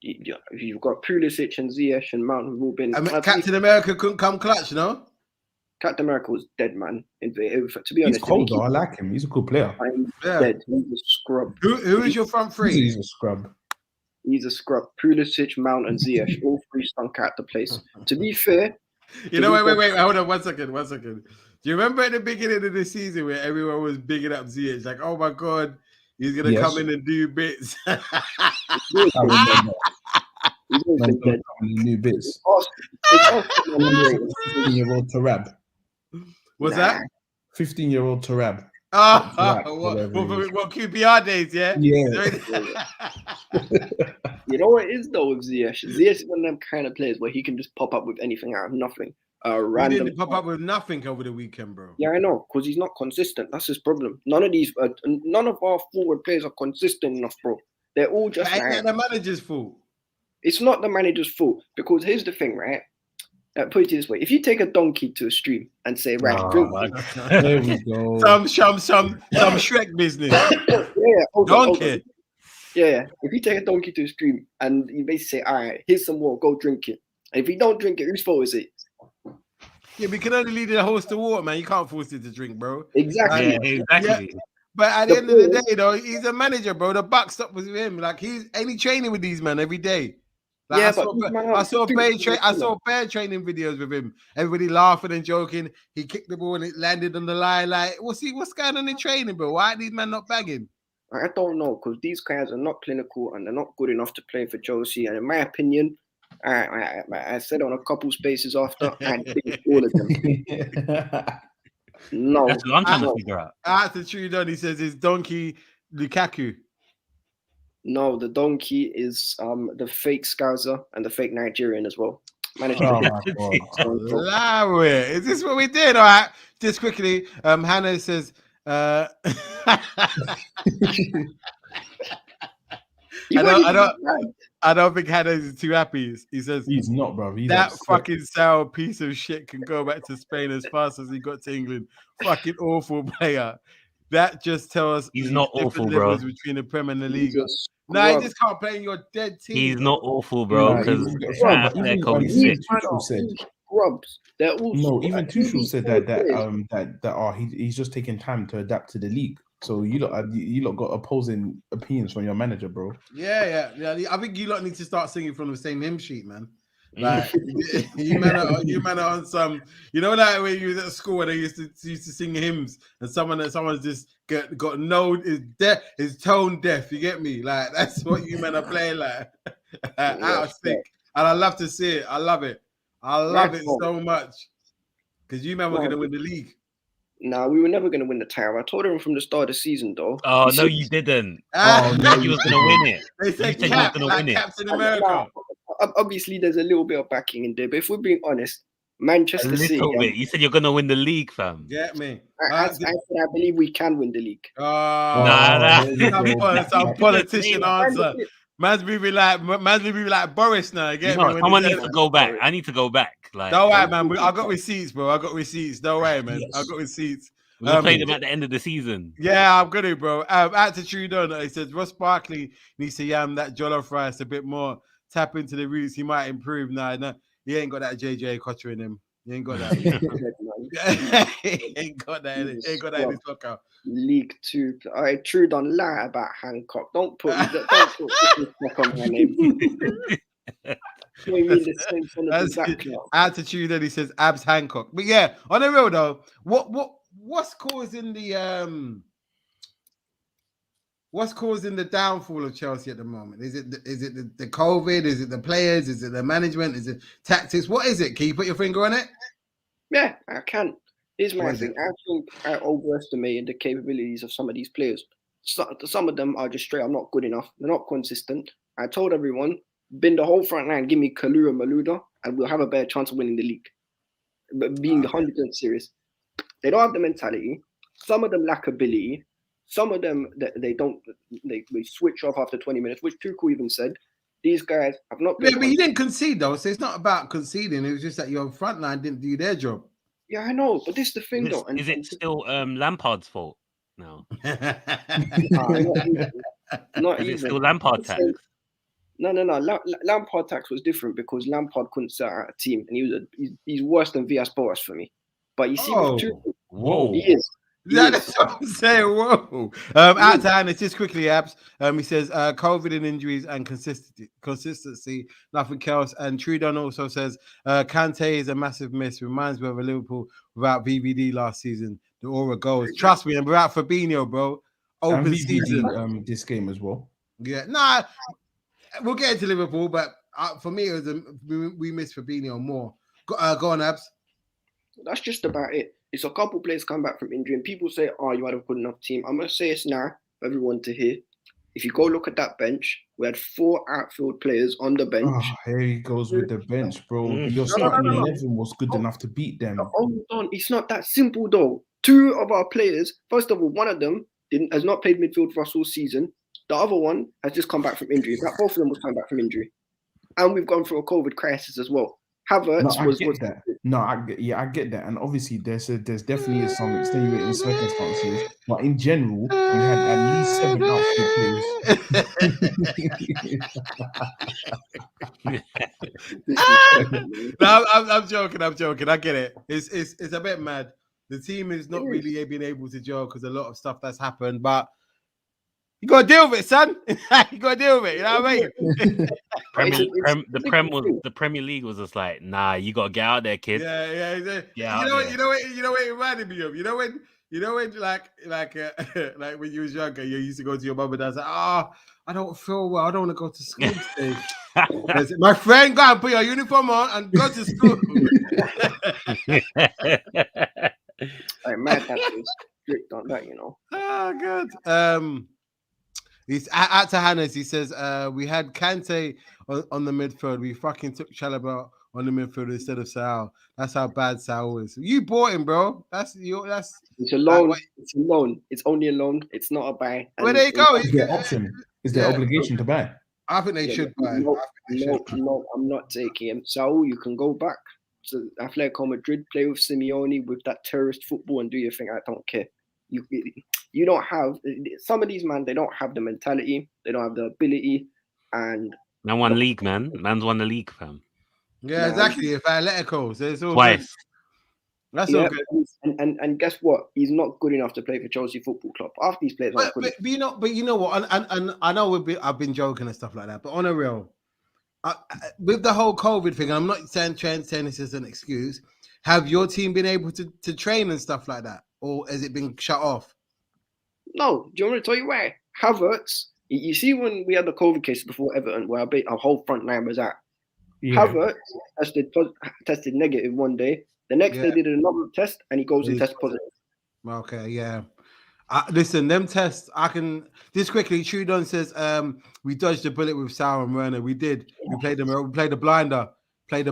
Speaker 7: You've got Pulisic and Ziyech and Mount, who've all been.
Speaker 1: Captain America couldn't come clutch, no?
Speaker 7: Captain America was dead, man. To be honest,
Speaker 5: he's cold though. I like him. He's a good player.
Speaker 7: He's dead. He's a scrub.
Speaker 1: Who is your front three?
Speaker 5: He's a scrub.
Speaker 7: He's a scrub. Pulisic, Mount, and Ziyech, all three stunk out the place. To be fair,
Speaker 1: wait. Hold on, one second. Do you remember at the beginning of the season where everyone was bigging up Ziyech? Like, oh my god, he's gonna come in and do bits.
Speaker 5: I remember.
Speaker 7: He's always been dead.
Speaker 5: New bits.
Speaker 7: It's
Speaker 5: 15-year-old Tarab.
Speaker 1: What's that?
Speaker 5: 15-year-old Tarab.
Speaker 1: What QPR days, yeah?
Speaker 5: Yeah.
Speaker 7: You know what it is though with Ziyech? Ziyech is one of them kind of players where he can just pop up with anything out of nothing.
Speaker 1: He
Speaker 7: Random
Speaker 1: didn't pop up with nothing over the weekend, bro.
Speaker 7: Yeah, I know, because he's not consistent. That's his problem. None of our forward players are consistent enough, bro. They're all just
Speaker 1: like, the manager's fault.
Speaker 7: It's not the manager's fault because here's the thing, right? Put it this way: if you take a donkey to a stream and say, "Right, drink,"
Speaker 5: there we go.
Speaker 1: Some Shrek business.
Speaker 7: Donkey. Yeah. If you take a donkey to a stream and you basically say, "All right, here's some water, go drink it," and if you don't drink it, whose fault is it?
Speaker 1: Yeah, we can only lead the host to water, man. You can't force it to drink, bro.
Speaker 7: Exactly.
Speaker 6: Exactly.
Speaker 1: Yeah. But at the end of the day, though, he's a manager, bro. The buck stops with him. Like he's training with these men every day. Like, I saw bare training videos with him. Everybody laughing and joking. He kicked the ball and it landed on the line. Like, what's going on in training, bro? Why are these men not bagging?
Speaker 7: I don't know, because these guys are not clinical and they're not good enough to play for Chelsea. And in my opinion, I said on a couple spaces after, I think all of them. No,
Speaker 6: that's what I'm trying to figure out.
Speaker 1: After Trudon, he says it's Donkey Lukaku.
Speaker 7: No, the donkey is the fake Scouser and the fake Nigerian as well.
Speaker 1: Is this what we did? All right, just quickly. Hannah says, I don't think Hannah is too happy. He says
Speaker 5: he's not, bro.
Speaker 1: That fucking sour piece of shit can go back to Spain as fast as he got to England. Fucking awful player. That just tells us
Speaker 6: he's not awful, bro.
Speaker 1: Between the Prem and the League. No, he just can't play in your dead team.
Speaker 6: He's not awful, bro. Because
Speaker 5: even Tuchel said that he's just taking time to adapt to the league. So you lot got opposing opinions from your manager, bro.
Speaker 1: Yeah. I think you lot need to start singing from the same hymn sheet, man. Like you man are on some, you know, that when you was at school where they used to sing hymns and someone's just got no is tone deaf. You get me? Like that's what you men are playing like out of sync. And I love to see it. I love it. I love it so much because you men were going to win the league.
Speaker 7: No, we were never going to win the title. I told him from the start of the season, though.
Speaker 6: Oh, no, you didn't. Oh, no, you was going to win it.
Speaker 1: They said you was going to win it. Captain America.
Speaker 7: Obviously, there's a little bit of backing in there, but if we're being honest, Manchester City.
Speaker 6: You said you're going to win the league, fam.
Speaker 1: Get me.
Speaker 7: I believe we can win the league.
Speaker 1: Some politician answer. Man's moving like Boris now.
Speaker 6: Someone needs to go back. I need to go back. Like,
Speaker 1: don't worry, man. I got receipts, bro. I got receipts. Don't worry, man. Yes. I got receipts.
Speaker 6: We'll play them at the end of the season.
Speaker 1: Yeah, I'm gonna, bro. Attitude on. He says Ross Barkley needs to yam that jollof rice a bit more. Tap into the roots. He might improve. No, he ain't got that JJ Cotter in him. He ain't got that. He ain't got that. He ain't got that in his lockout.
Speaker 7: League 2. I Trudon lie about Hancock. Don't put on my name. What do you mean the same son of
Speaker 1: That's
Speaker 7: that club?
Speaker 1: attitude, and he says Abs Hancock. But yeah, on the real though, what's causing the what's causing the downfall of Chelsea at the moment? Is it the COVID? Is it the players? Is it the management? Is it tactics? What is it? Can you put your finger on it?
Speaker 7: Yeah, I can. Here's my
Speaker 1: What is
Speaker 7: thing. I think I overestimated the capabilities of some of these players. Some of them are just straight. I'm not good enough. They're not consistent. I told everyone, been the whole front line, give me Kalou and Malouda, and we'll have a better chance of winning the league. But being 100% serious, they don't have the mentality. Some of them lack ability. Some of them they don't. They switch off after 20 minutes, which Tuchel even said. These guys have not been.
Speaker 1: Yeah, but you didn't concede though, so it's not about conceding. It was just that your front line didn't do their job.
Speaker 7: Yeah, I know, but this is the thing though.
Speaker 6: Is it still Lampard's fault? No.
Speaker 7: Not
Speaker 6: Is it
Speaker 7: even.
Speaker 6: still Lampard tax?
Speaker 7: No. Lampard tax was different because Lampard couldn't set out a team, and he's worse than Villas-Boas for me. But you see, with Tuchel,
Speaker 6: Whoa.
Speaker 7: he is.
Speaker 1: That's what I'm saying. Whoa. Out to Hannah, just quickly, Abs. He says COVID and injuries and consistency, nothing else. And Trudon also says Kante is a massive miss. Reminds me of a Liverpool without VVD last season. The aura goes. Trust me, and without Fabinho, bro. Open
Speaker 5: And
Speaker 1: season.
Speaker 5: this game as well.
Speaker 1: Yeah, nah. We'll get into Liverpool, but for me, it was we missed Fabinho more. Go on, Abs.
Speaker 7: That's just about it. It's a couple players come back from injury, and people say, "Oh, you had a good enough team." I'm gonna say it's now for everyone to hear. If you go look at that bench, we had 4 outfield players on the bench.
Speaker 5: Oh, here he goes with the bench, bro. Your
Speaker 7: No.
Speaker 5: starting 11 was good enough to beat them.
Speaker 7: Hold on, it's not that simple though. 2 of our players, first of all, one of them has not played midfield for us all season. The other one has just come back from injury. Both of them was coming back from injury, and we've gone through a COVID crisis as well. Havertz
Speaker 5: I get that. No, I get that, and obviously there's definitely some extenuating circumstances, but in general, we had at least 7 outfield players.
Speaker 1: No, I'm joking. I get it. It's a bit mad. The team is not really being able to gel because a lot of stuff that's happened, but you gotta deal with it, son. You gotta deal with it. You know what I mean?
Speaker 6: The Premier League was just like, nah, you gotta get out there, kid.
Speaker 1: Yeah. You know what it reminded me of? You know when like when you was younger, you used to go to your mum and dad and say, I don't feel well. I don't want to go to school today. My friend, go and put your uniform on and go to school.
Speaker 7: Like, man, that's strict on that, you know.
Speaker 1: Oh, good. He's out to Hannes. He says, we had Kante on the midfield. We fucking took Chalobah on the midfield instead of Saul. That's how bad Saul is. You bought him, bro. It's
Speaker 7: a loan. It's a loan. It's only a loan. It's not a buy.
Speaker 1: Well, there you go.
Speaker 5: Is their option? Is their obligation to buy?
Speaker 1: I think they should buy.
Speaker 7: No, I'm not taking him. Saul, you can go back to Atletico Madrid, play with Simeone with that terrorist football and do your thing. I don't care. You don't have some of these they don't have the mentality, they don't have the ability, and
Speaker 6: Man won league, man. Man's won the league, fam.
Speaker 1: Yeah, exactly. If Atletico, so it's all
Speaker 6: twice.
Speaker 1: Good. That's all good.
Speaker 7: And guess what? He's not good enough to play for Chelsea Football Club. After these players aren't good.
Speaker 1: But you know what? And I know I've been joking and stuff like that, but on a real, with the whole COVID thing, I'm not saying this as an excuse. Have your team been able to train and stuff like that, or has it been shut off?
Speaker 7: No. Do you want me to tell you why? Havertz. You see when we had the COVID cases before Everton, where our whole front line was out. Yeah. Havertz tested negative one day. The next day did another test, and he goes and tests positive.
Speaker 1: Okay, yeah. Listen, them tests, I can... Just quickly, Trudon says, we dodged a bullet with Sauer and Werner. We did. We played the blinder. But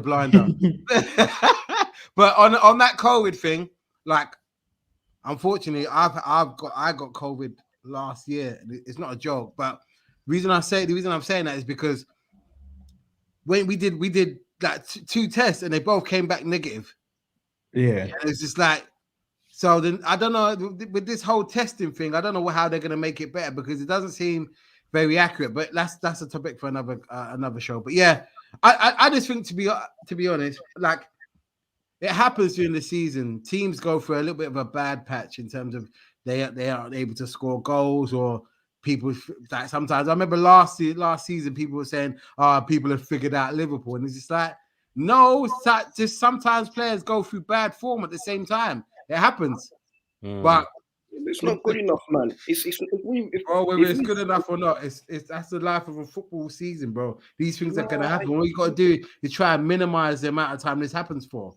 Speaker 1: on that COVID thing, like, unfortunately, I got COVID last year. It's not a joke, but the reason I'm saying that is because when we did like 2 tests and they both came back negative.
Speaker 5: Yeah,
Speaker 1: and it's just like, so then I don't know with this whole testing thing. I don't know how they're gonna make it better because it doesn't seem very accurate. But that's a topic for another show. But yeah, I just think to be honest, like, it happens during the season. Teams go through a little bit of a bad patch in terms of they aren't able to score goals, or people like sometimes I remember last season people were saying, people have figured out Liverpool, and it's just like, no, just sometimes players go through bad form at the same time. It happens, but
Speaker 7: it's not good enough, man. It's
Speaker 1: whether it's good enough or not, it's that's the life of a football season, bro. These things are gonna happen. All you got to do is try and minimize the amount of time this happens for.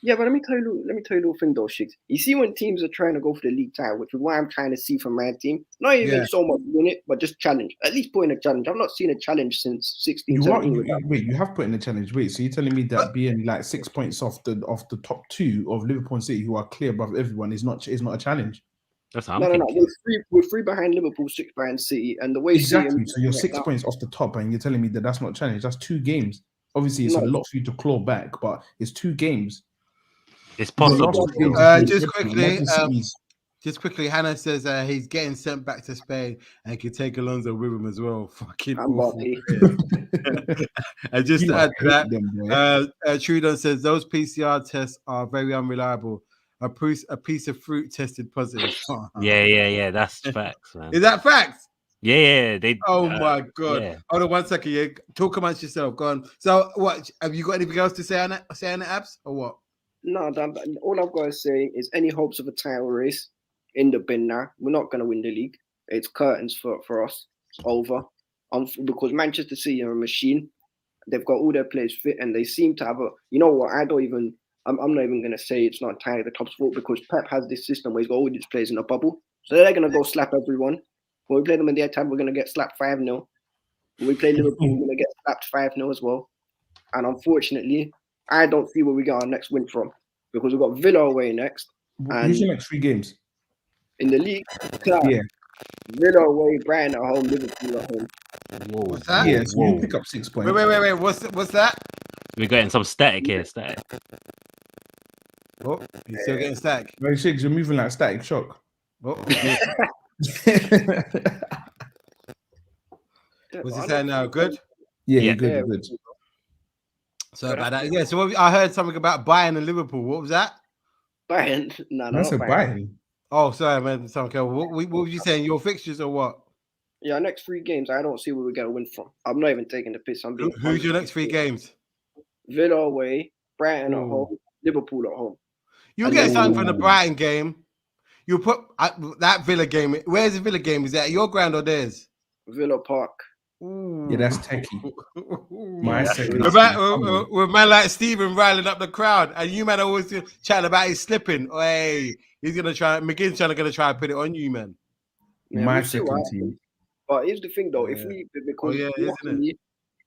Speaker 7: Yeah, but let me tell you a little thing though, Shigs. You see when teams are trying to go for the league title, which is what I'm trying to see from my team, not even so much win it, but just challenge. At least put in a challenge. I've not seen a challenge since 16, 17.
Speaker 5: Wait, you have put in a challenge. Wait, so you're telling me that being like 6 points off the top two of Liverpool and City, who are clear above everyone, is not a challenge?
Speaker 6: That's how
Speaker 7: No. We're three behind Liverpool, 6 behind City, and the way
Speaker 5: exactly. So you're 6 points off the top, and you're telling me that that's not a challenge. That's 2 games. Obviously, it's a lot for you to claw back, but it's 2 games.
Speaker 6: It's possible.
Speaker 1: Just quickly, Hannah says he's getting sent back to Spain and can take Alonso with him as well. Fucking awful. And just to add to that, Trudon says those PCR tests are very unreliable. A piece of fruit tested positive.
Speaker 6: Yeah. That's facts, man.
Speaker 1: Is that facts?
Speaker 6: Yeah.
Speaker 1: Oh my god!
Speaker 6: Yeah.
Speaker 1: Hold on 1 second. Yeah, talk amongst yourself. Go on. So, what have you got? Anything else to say on that? Say on the apps or what?
Speaker 7: No, all I've got to say is any hopes of a title race in the bin now. We're not going to win the league. It's curtains for us. It's over. Because Manchester City are a machine. They've got all their players fit, and they seem to have a. You know what? I'm not even going to say it's not entirely the club's fault, because Pep has this system where he's got all these players in a bubble, so they're going to go slap everyone. When we play them in their time, we're going to get slapped 5-0. When we play Liverpool, we're going to get slapped 5-0 as well. And unfortunately, I don't see where we get our next win from, because we've got Villa away next.
Speaker 5: Who's your next 3 games?
Speaker 7: In the league,
Speaker 5: yeah.
Speaker 7: Villa away, Brighton at home, Liverpool at home.
Speaker 6: Whoa.
Speaker 1: What's that?
Speaker 5: Yeah, so you pick up 6 points.
Speaker 1: Wait. What's that?
Speaker 6: We're getting some static here. Static.
Speaker 1: Oh, you're still getting static.
Speaker 5: Very Shigs, you're moving like Static Shock.
Speaker 1: Oh, what's he saying now? Good?
Speaker 5: Yeah, good.
Speaker 1: So about that. Yeah, so I heard something about Bayern and Liverpool. What was that?
Speaker 7: Bayern? No,
Speaker 5: that's a Bayern.
Speaker 1: Oh, sorry, man. What were you saying? Your fixtures or what?
Speaker 7: Yeah, next 3 games, I don't see where we're going to win from. I'm not even taking the piss.
Speaker 1: Who's your next 3 games?
Speaker 7: Villa away, Brighton at home, Liverpool at home.
Speaker 1: You'll get something from the Brighton game. You'll put that Villa game. Where's the Villa game? Is that your ground or theirs?
Speaker 7: Villa Park.
Speaker 1: Ooh.
Speaker 5: Yeah, that's techie. My second.
Speaker 1: With man like Steven riling up the crowd, and you man always chatting about his slipping. Hey, he's gonna try. McGinn's gonna try to put it on you, man.
Speaker 7: Yeah,
Speaker 5: my second team.
Speaker 7: But here's the thing, though. If we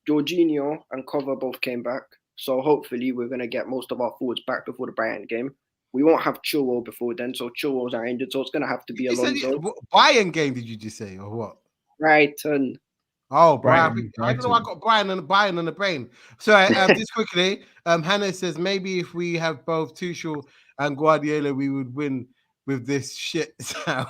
Speaker 7: Jorginho and Cover both came back, so hopefully we're gonna get most of our forwards back before the Bayern game. We won't have Chilwell before then, so Chilwell's are injured, so it's gonna have to be Alonso.
Speaker 1: Bayern game? Did you just say or what?
Speaker 7: Brighton.
Speaker 1: Oh, Brighton. I don't know. I got Bayern on the brain. So just quickly, Hannah says maybe if we have both Tuchel and Guardiola, we would win with this shit sound.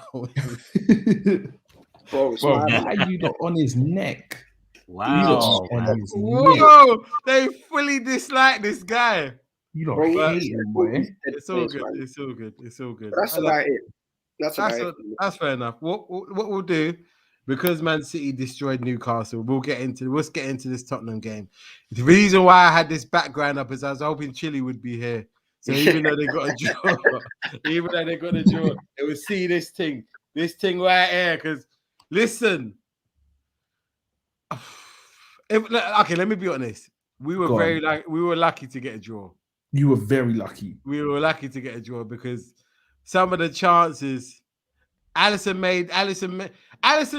Speaker 5: Bro, why are you not on his neck?
Speaker 6: Wow.
Speaker 1: Whoa, they fully dislike this guy.
Speaker 5: You don't hate him, boy.
Speaker 1: It's all good. It's all good.
Speaker 7: That's about it.
Speaker 1: That's fair enough. What we'll do, because Man City destroyed Newcastle, let's get into this Tottenham game. The reason why I had this background up is I was hoping Chile would be here. So even though they got a draw, they would see this thing right here. Because listen, okay, let me be honest. We were lucky to get a draw.
Speaker 5: You were very lucky.
Speaker 1: We were lucky to get a draw because some of the chances Alisson,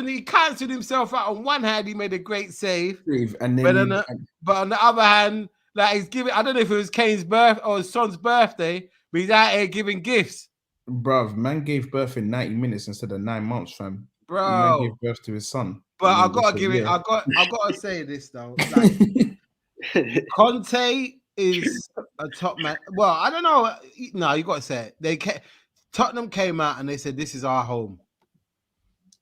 Speaker 1: he cancelled himself out. On one hand, he made a great save.
Speaker 5: And then
Speaker 1: but on the other hand, like he's giving, I don't know if it was Kane's birthday or his son's birthday, but he's out here giving gifts.
Speaker 5: Bruv, man gave birth in 90 minutes instead of 9 months, fam.
Speaker 1: Bro.
Speaker 5: Man gave birth to his son.
Speaker 1: But I gotta say this though. Like, Conte is a top man. Well, I don't know. No, you gotta say it. Tottenham came out and they said, this is our home.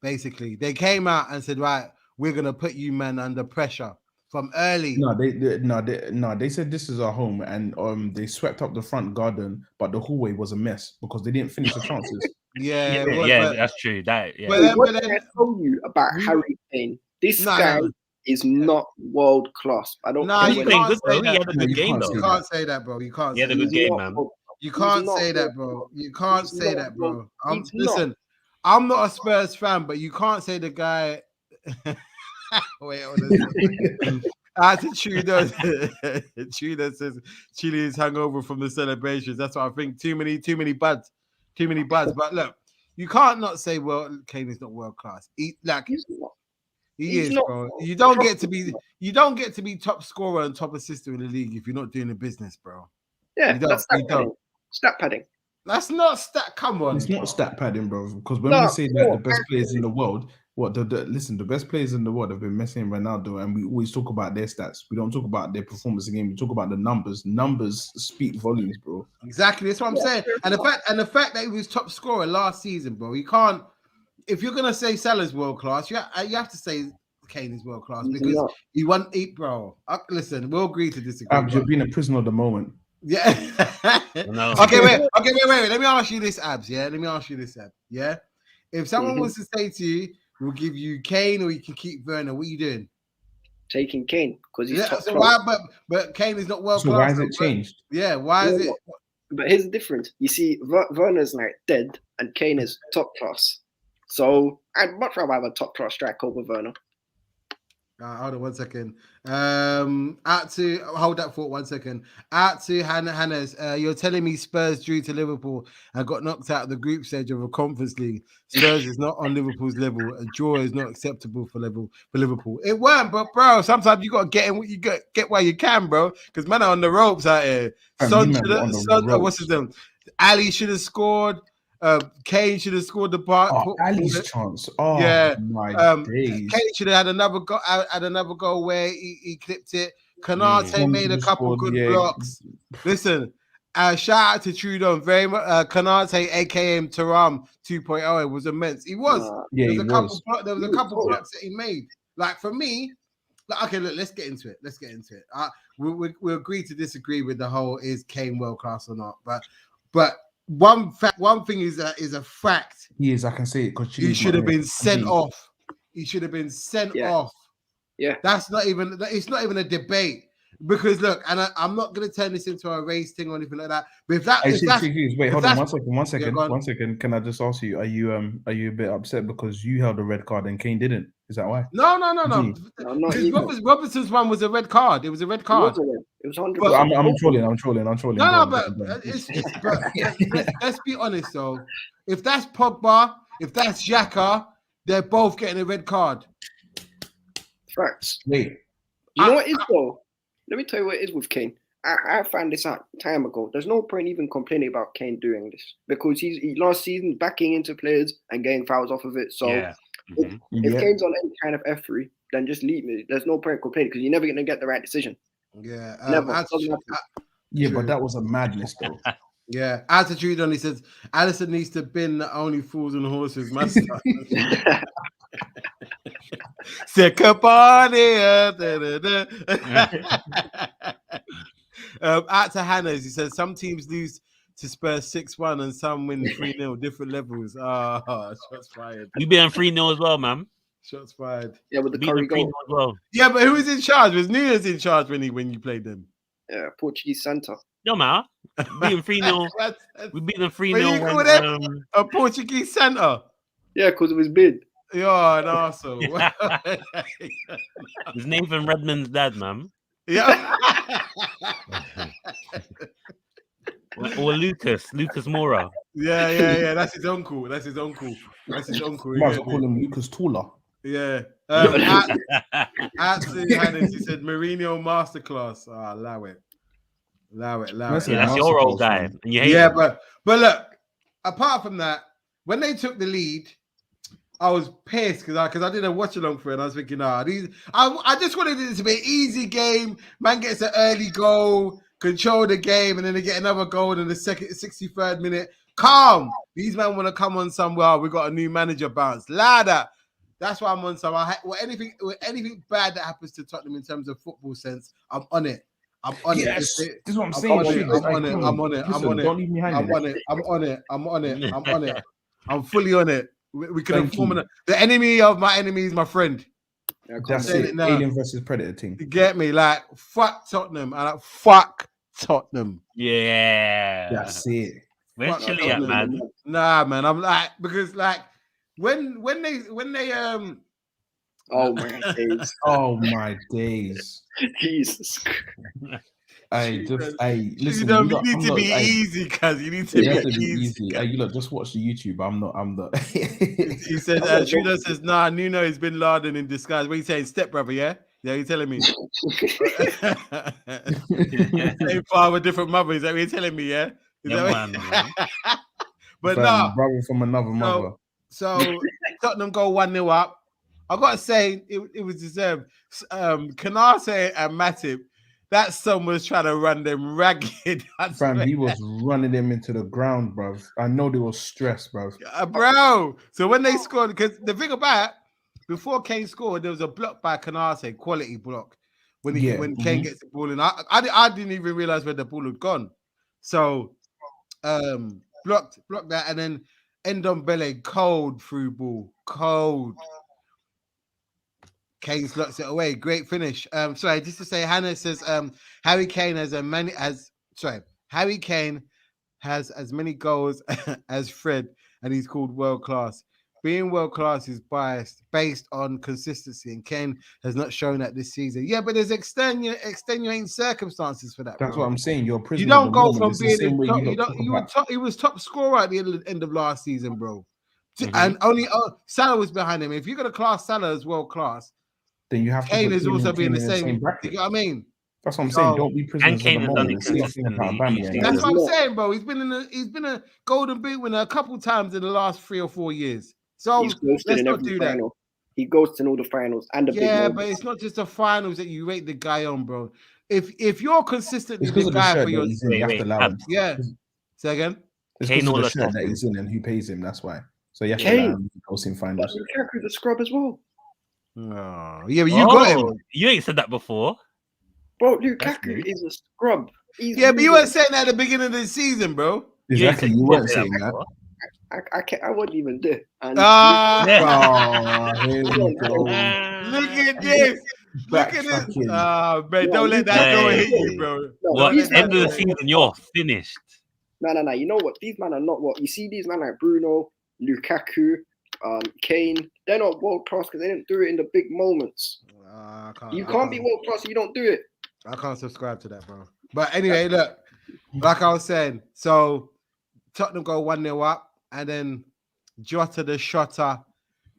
Speaker 1: Basically, they came out and said, right, we're gonna put you man under pressure from early. They said this is our home, and they swept up the front garden, but the hallway was a mess because they didn't finish the chances. Yeah,
Speaker 6: that's true. That
Speaker 1: But
Speaker 7: What
Speaker 1: then-
Speaker 7: did I tell you about Harry Kane? This
Speaker 1: No,
Speaker 7: guy
Speaker 1: no.
Speaker 7: is not world class. I don't
Speaker 1: Nah,
Speaker 7: care
Speaker 1: you
Speaker 7: when
Speaker 1: can't
Speaker 6: good,
Speaker 1: say
Speaker 6: though. He
Speaker 1: that.
Speaker 6: had a good
Speaker 5: you
Speaker 6: game,
Speaker 5: can't
Speaker 6: though.
Speaker 1: You can't say that, bro. You can't.
Speaker 6: He had
Speaker 1: say
Speaker 6: a
Speaker 1: that.
Speaker 6: good game, man.
Speaker 1: You can't
Speaker 7: He's
Speaker 1: say
Speaker 7: not
Speaker 1: that, bro. You can't
Speaker 7: He's
Speaker 1: say
Speaker 7: not,
Speaker 1: that, bro.
Speaker 7: He's
Speaker 1: Listen, I'm not a Spurs fan, but you can't say the guy. Wait, hold on a second. Attitude. Trudeau says Chile is hungover from the celebrations. That's what I think. Too many buds. But look, you can't not say, well, Kane is not world class. He
Speaker 7: He's not.
Speaker 1: is,
Speaker 7: not
Speaker 1: bro. You don't get to be top scorer and top assister in the league if you're not doing the business, bro.
Speaker 7: Yeah,
Speaker 1: You don't-
Speaker 7: that's stat
Speaker 1: you don't.
Speaker 7: padding. Stat padding.
Speaker 1: That's not stat. Come on.
Speaker 5: It's not stat padding, bro. Because when
Speaker 7: No,
Speaker 5: we say that
Speaker 7: no,
Speaker 5: the best players in the world, the best players in the world have been Messi and Ronaldo, and we always talk about their stats. We don't talk about their performance in the game. We talk about the numbers. Numbers speak volumes, bro.
Speaker 1: Exactly. That's what I'm saying. And the fact that he was top scorer last season, bro. You can't. If you're gonna say Salah's world class, you have to say Kane is world class
Speaker 7: He's
Speaker 1: because
Speaker 7: not.
Speaker 1: he won 8, bro. Listen, we'll agree to disagree.
Speaker 5: Abs, you're being a prisoner of the moment.
Speaker 1: Yeah.
Speaker 6: No.
Speaker 1: Okay, wait. Let me ask you this, Abs. Yeah. Let me ask you this, Abs. Yeah. If someone was to say to you, "We'll give you Kane, or you can keep Werner," what are you doing?
Speaker 7: Taking Kane because he's top
Speaker 1: So
Speaker 7: class.
Speaker 1: why? But Kane is not world
Speaker 5: So
Speaker 1: class.
Speaker 5: why has it changed?
Speaker 1: Yeah. Why is it?
Speaker 7: But here's the difference. You see, Werner's like dead, and Kane is top class. So I'd much rather have a top class striker over Werner.
Speaker 1: Hold on 1 second. Out to hold that thought 1 second. Out to Hannah's. You're telling me Spurs drew to Liverpool and got knocked out of the group stage of a Conference League. Spurs is not on Liverpool's level. A draw is not acceptable for Liverpool. It weren't, but bro, sometimes you got to get in what you get while you can, bro. Because man are on the ropes out here. What's his name? Ali should have scored. Kane should have scored the part.
Speaker 5: Ali's chance. Oh,
Speaker 1: yeah.
Speaker 5: my days.
Speaker 1: Kane should have had another goal where he clipped it. Kanate made a couple good blocks. Listen, shout out to Trudeau. Very much. Kanate, aka Taram 2.0, it was immense. He was.
Speaker 5: Yeah,
Speaker 1: there was a couple blocks that he made. Like for me, okay, look, let's get into it. We agree to disagree with the whole is Kane world class or not, but. One thing is a fact.
Speaker 5: He is. I can say it because
Speaker 1: he should have been sent off. He should have been sent off.
Speaker 7: Yeah,
Speaker 1: that's not even. It's not even a debate because look, and I'm not going to turn this into a race thing or anything like that. But if that's
Speaker 5: wait, hold on 1 second. 1 second. Can I just ask you? Are you a bit upset because you held a red card and Kane didn't? Is that why?
Speaker 1: No. Robertson's one was a red card. It was a red card.
Speaker 7: It was 100.
Speaker 5: I'm trolling.
Speaker 1: No, but let's be honest though. If that's Pogba, if that's Xhaka, they're both getting a red card.
Speaker 7: Facts.
Speaker 5: Wait.
Speaker 7: You know what it is though? Let me tell you what it is with Kane. I found this out time ago. There's no point even complaining about Kane doing this because he last season backing into players and getting fouls off of it. So if Kane's on any kind of F3, then just leave me. There's no point complaining because you're never going to get the right decision.
Speaker 1: Yeah,
Speaker 7: never.
Speaker 5: But that was a madness though.
Speaker 1: Yeah, attitude on. He says Allison needs to bin the only fools and horses master. Second party. Out to Hannah's, he says some teams lose to Spurs 6-1 and some win 3-0, different levels. Shots fired.
Speaker 6: You been 3-0 as well, man.
Speaker 1: Shots fired.
Speaker 7: Yeah, with the Curry goal
Speaker 6: as well.
Speaker 1: Yeah, but who was in charge? Was Nunes in charge when you played them?
Speaker 7: Yeah, Portuguese centre.
Speaker 6: No, man. Beating 3-0. We beat them 3-0
Speaker 1: when a Portuguese centre.
Speaker 7: Yeah, because of his bid.
Speaker 1: You're an arsehole.
Speaker 6: It's Nathan Redmond's dad, man.
Speaker 1: Yeah.
Speaker 6: Or Lucas Moura.
Speaker 1: Yeah. That's his uncle.
Speaker 5: Might as well call him Lucas Taller.
Speaker 1: Yeah. Out to Hannes, he said Mourinho masterclass. Allow it.
Speaker 6: That's your old guy. And you hate him.
Speaker 1: but look, apart from that, when they took the lead, I was pissed because I didn't watch along for it. And I was thinking, I just wanted it to be an easy game. Man gets an early goal, control the game, and then they get another goal in the 63rd minute. Calm. These men want to come on somewhere. We got a new manager bounce. Ladder. That's why I'm on some. Anything bad that happens to Tottenham in terms of football sense, I'm on it. I'm on it.
Speaker 5: This is what I'm saying.
Speaker 1: I'm on it.
Speaker 5: Don't leave me hanging.
Speaker 1: I'm on it. I'm fully on it. We can
Speaker 5: Thank
Speaker 1: inform
Speaker 5: you.
Speaker 1: the enemy of my enemy is my friend.
Speaker 7: Yeah, come
Speaker 5: That's
Speaker 7: on.
Speaker 1: saying
Speaker 5: it.
Speaker 1: it now.
Speaker 5: Alien versus Predator team.
Speaker 1: You get me? Like fuck Tottenham. I like fuck Tottenham.
Speaker 6: Yeah.
Speaker 5: That's it.
Speaker 6: Where's
Speaker 1: Fuck
Speaker 6: Chile at,
Speaker 1: Tottenham.
Speaker 6: man?
Speaker 1: Nah, man. I'm like because like when they
Speaker 7: Oh my days.
Speaker 5: Oh my days.
Speaker 7: Jesus.
Speaker 5: I just, listen.
Speaker 1: You
Speaker 5: lot-
Speaker 1: need
Speaker 5: I'm
Speaker 1: to
Speaker 5: not-
Speaker 1: be easy, cuz you need to
Speaker 5: You have to
Speaker 1: be
Speaker 5: be
Speaker 1: easy.
Speaker 5: easy. You lot just watch the YouTube. I'm not.
Speaker 1: He said, Trudeau says, nah, Nuno has been Laden in disguise. What are you saying? Step brother, yeah? Yeah, you telling me? Same father, different mother. Is that what you're telling me, yeah? Is
Speaker 6: Yeah,
Speaker 1: that
Speaker 6: man.
Speaker 1: But
Speaker 5: Fam,
Speaker 1: no,
Speaker 5: brother from another mother.
Speaker 1: so Tottenham go 1-0 up. I gotta say it was deserved. Canate and Matip, that son was trying to run them ragged. I
Speaker 5: Fam,
Speaker 1: swear.
Speaker 5: he was running them into the ground, bruv. I know they were stressed, bruv.
Speaker 1: Bro. So when they scored, because the thing about before Kane scored, there was a block by Canate, quality block. When Kane gets the ball in, I didn't even realize where the ball had gone. So blocked that, and then Ndombele cold through ball, cold. Kane slots it away. Great finish. Sorry, just to say, Hannah says Harry Kane has Harry Kane has as many goals as Fred, and he's called world class. Being world class is biased based on consistency, and Kane has not shown that this season. Yeah, but there's extenuating circumstances for that.
Speaker 5: That's
Speaker 1: bro.
Speaker 5: what I'm saying. You're a prisoner.
Speaker 1: You don't
Speaker 5: of the
Speaker 1: go
Speaker 5: moment.
Speaker 1: from
Speaker 5: It's the
Speaker 1: being
Speaker 5: same way
Speaker 1: top,
Speaker 5: you lot talk about.
Speaker 1: he was top scorer at the end of last season, bro.
Speaker 6: Mhm.
Speaker 1: And only Salah was behind him. If you're gonna class Salah as world class,
Speaker 5: Then you have to
Speaker 1: Kane
Speaker 5: put
Speaker 1: is
Speaker 5: Kane
Speaker 1: also
Speaker 5: and
Speaker 1: being
Speaker 5: Kane
Speaker 1: the
Speaker 5: in
Speaker 1: same.
Speaker 5: bracket.
Speaker 1: You know what I mean?
Speaker 5: That's what I'm saying.
Speaker 1: So-
Speaker 5: Don't be prisoners of the
Speaker 6: Kane has done
Speaker 5: moment.
Speaker 6: it
Speaker 5: And see everything about
Speaker 6: consistently
Speaker 5: Bambi.
Speaker 6: each
Speaker 1: That's
Speaker 7: Yeah.
Speaker 1: what I'm saying, bro. He's been a golden boot winner a couple times in the last 3 or 4 years. So
Speaker 7: He's ghosted
Speaker 1: let's
Speaker 7: in
Speaker 1: not
Speaker 7: every
Speaker 1: do that.
Speaker 7: final. He ghosted in all the finals and the big
Speaker 1: Yeah,
Speaker 7: moments.
Speaker 1: but it's not just the finals that you rate the guy on, bro. If you're consistently
Speaker 5: It's because
Speaker 1: the
Speaker 5: of the
Speaker 1: guy
Speaker 5: shirt
Speaker 1: for
Speaker 5: that
Speaker 1: your
Speaker 5: he's in. You have to allow him.
Speaker 1: yeah. Say again.
Speaker 5: It's
Speaker 6: Kane
Speaker 5: because of
Speaker 6: all
Speaker 5: the
Speaker 6: the
Speaker 5: shirt that
Speaker 6: stuff.
Speaker 5: he's in and who pays him. That's why. So you have to
Speaker 7: Kane.
Speaker 5: allow him to go in
Speaker 7: But
Speaker 5: finals.
Speaker 7: Lukaku's a scrub as well.
Speaker 1: Oh, yeah, but you got him.
Speaker 6: You ain't said that before.
Speaker 7: Bro,
Speaker 6: That's
Speaker 7: Lukaku
Speaker 6: me.
Speaker 7: is a scrub. He's
Speaker 1: Yeah, but you
Speaker 7: moving.
Speaker 1: weren't saying that at the beginning of the season, bro.
Speaker 5: Exactly. You weren't saying that.
Speaker 6: before.
Speaker 7: I wasn't even there. And
Speaker 1: Ah,
Speaker 5: Oh, here we go.
Speaker 1: look at this. Look at this.
Speaker 5: Backtracking.
Speaker 1: Ah, man,
Speaker 7: No,
Speaker 1: don't let that door hit you,
Speaker 6: Hey.
Speaker 1: bro.
Speaker 7: No,
Speaker 6: What?
Speaker 7: these
Speaker 6: End of the
Speaker 7: men-
Speaker 6: season, you're finished.
Speaker 7: No. You know what? These men are not what you see. These men like Bruno, Lukaku, Kane. They're not world class because they didn't do it in the big moments.
Speaker 1: I
Speaker 7: You can't be world class if you don't do it.
Speaker 1: I can't subscribe to that, bro. But anyway, look, like I was saying, so Tottenham go 1-0 up, and then Jota the shotter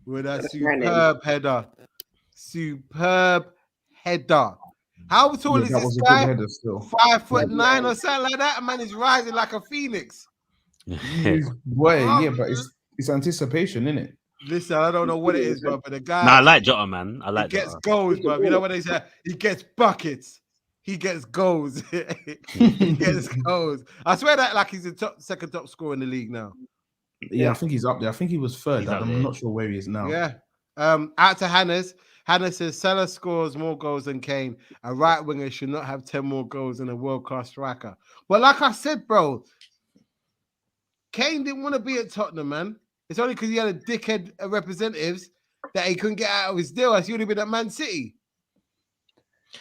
Speaker 1: with a
Speaker 7: That's my name.
Speaker 1: superb header. Superb header. How tall
Speaker 5: Yeah,
Speaker 1: is
Speaker 5: that
Speaker 1: this
Speaker 5: was a
Speaker 1: guy?
Speaker 5: good header still.
Speaker 1: 5'9" or something like that. Man is rising like a phoenix.
Speaker 5: Boy, yeah, but it's anticipation, isn't it?
Speaker 1: Listen, I don't know what it is, bro, but the guy
Speaker 6: Nah, I like Jota, man. I
Speaker 1: he
Speaker 6: like
Speaker 1: gets
Speaker 6: Jota.
Speaker 1: goals, bro. You know what they say? He gets buckets. He gets goals. He gets goals. I swear that like he's the second top scorer in the league now.
Speaker 5: Yeah, I think he's up there. I think he was third.
Speaker 6: He's up
Speaker 5: I'm
Speaker 6: there.
Speaker 5: not sure where he is now.
Speaker 1: Yeah. Out to Hannah's. Hannah says Salah scores more goals than Kane. A right winger should not have 10 more goals than a world-class striker. But like I said, bro, Kane didn't want to be at Tottenham, man. It's only because he had a dickhead representatives that he couldn't get out of his deal. As he would have been at Man City.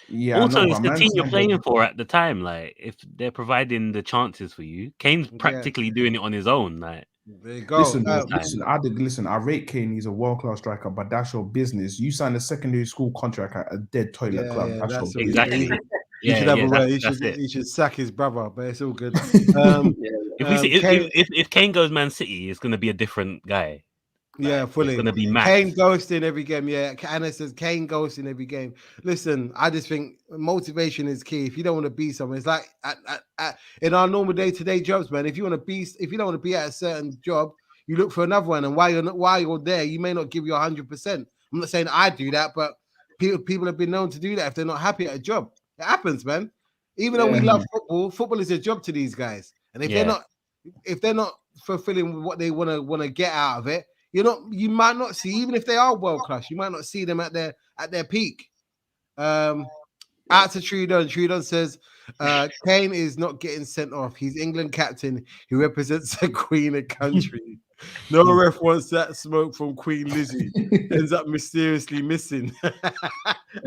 Speaker 5: Yeah. I
Speaker 6: Also,
Speaker 5: know,
Speaker 6: it's
Speaker 5: but
Speaker 6: the
Speaker 5: Man
Speaker 6: team you're
Speaker 5: City-
Speaker 6: playing for at the time. Like, if they're providing the chances for you, Kane's practically doing it on his own. Like,
Speaker 1: There you go.
Speaker 5: Listen, I rate Kane. He's a world-class striker, but that's your business. You signed a secondary school contract at a dead toilet
Speaker 1: Yeah,
Speaker 5: club.
Speaker 1: yeah,
Speaker 5: that's
Speaker 1: that's
Speaker 5: your
Speaker 1: what
Speaker 5: business.
Speaker 6: exactly.
Speaker 1: He should
Speaker 6: Yeah,
Speaker 1: have a word.
Speaker 6: that's it.
Speaker 1: He should sack his brother, but it's all good.
Speaker 6: If we see,
Speaker 1: Kane-
Speaker 6: if Kane goes Man City, it's going to be a different guy.
Speaker 1: Yeah, fully.
Speaker 6: It's going to be mad.
Speaker 1: Kane ghosting every game. Yeah, Anna says Kane ghosting every game. Listen, I just think motivation is key. If you don't want to be someone, it's like in our normal day-to-day jobs, man. If you don't want to be at a certain job, you look for another one. And while you're there, you may not give you 100%. I'm not saying I do that, but people have been known to do that if they're not happy at a job. It happens, man. Even though we love football is a job to these guys. And if they're not fulfilling what they want to get out of it, you might not see, even if they are world class, you might not see them at their peak. Out to Trudon. Trudon says, Kane is not getting sent off. He's England captain. He represents the Queen of country. No ref wants that smoke from Queen Lizzie. Ends up mysteriously missing.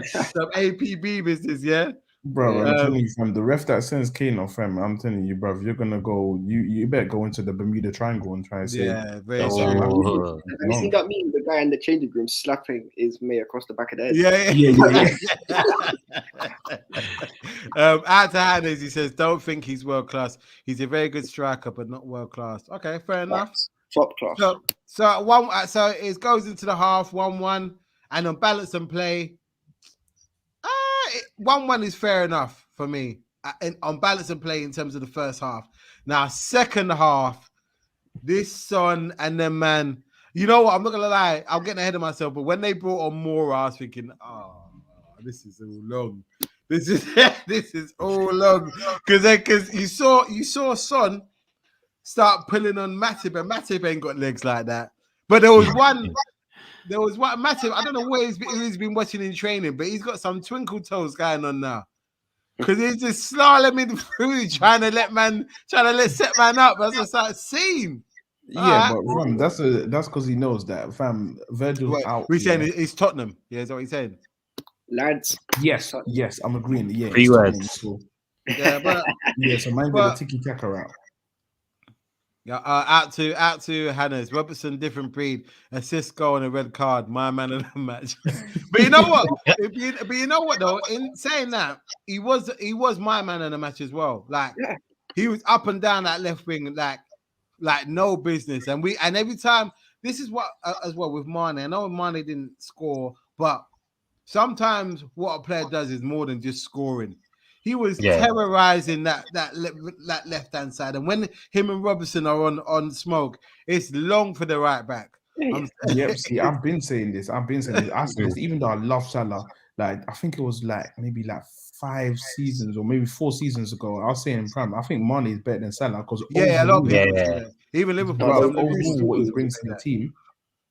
Speaker 1: Some APB business, yeah?
Speaker 5: Bro, I'm telling you, fam, the ref that sends Kane off, fam, I'm telling you, bro, you're gonna go. You better go into the Bermuda Triangle and try and say.
Speaker 1: Yeah, very
Speaker 7: Have
Speaker 1: true.
Speaker 6: Oh,
Speaker 7: you seen that meme? The guy in the changing room slapping his mate across the back of the head.
Speaker 1: Out to Hannes, he says, don't think he's world class. He's a very good striker, but not world class. Okay, fair enough.
Speaker 7: Top class.
Speaker 1: So it goes into the half 1-1, and on balance and play, 1-1 is fair enough for me. On balance and play in terms of the first half. Now, second half, this Son and then man, you know what? I'm not gonna lie, I'm getting ahead of myself. But when they brought on Moura, I was thinking, oh, this is all long. This is all long because you saw Son start pulling on Matip, and Matip ain't got legs like that. But there was one Matip. I don't know where he's been watching in training, but he's got some twinkle toes going on now. Because he's just slaloming through, trying to set man up. That's what I seen.
Speaker 5: Yeah, but fam, that's because he knows that, fam. Virgil's out.
Speaker 1: We're saying it's Tottenham. Yeah, is that what he's saying?
Speaker 7: Lads.
Speaker 5: Yes, I'm agreeing. Yeah,
Speaker 6: 3 words.
Speaker 5: So.
Speaker 1: Yeah, but
Speaker 5: so mine got a tiki taka out.
Speaker 1: Yeah, out to Hannes. Robertson, different breed. Assist goal and a red card. My man of the match. But you know what? Though, in saying that, he was my man of the match as well. Like he was up and down that left wing, like no business. And every time, this is what as well with Mane. I know Mane didn't score, but sometimes what a player does is more than just scoring. He was terrorizing that left hand side, and when him and Robertson are on smoke, it's long for the right back.
Speaker 5: See, I've been saying this. I said this, even though I love Salah. Like I think it was maybe 5 seasons or maybe 4 seasons ago. I was saying in prime, I think Mane is better than Salah because
Speaker 1: a lot of people say that. Even Liverpool.
Speaker 5: Overall, what he brings to the team,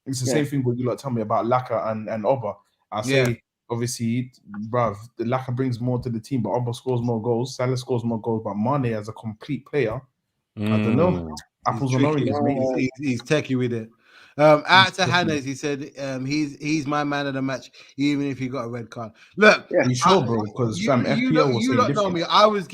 Speaker 5: it's the same thing. What you tell me about Laka and Oba. I say. Obviously, bruv, the Laka brings more to the team, but Oba scores more goals. Salah scores more goals, but Mane as a complete player, I don't know. Apples and oranges, mate.
Speaker 1: He's techie with it. Out to Hannes, he said he's my man of the match, even if he got a red card. Look,
Speaker 5: you sure, bro? Because FPL was saying
Speaker 1: know me. I was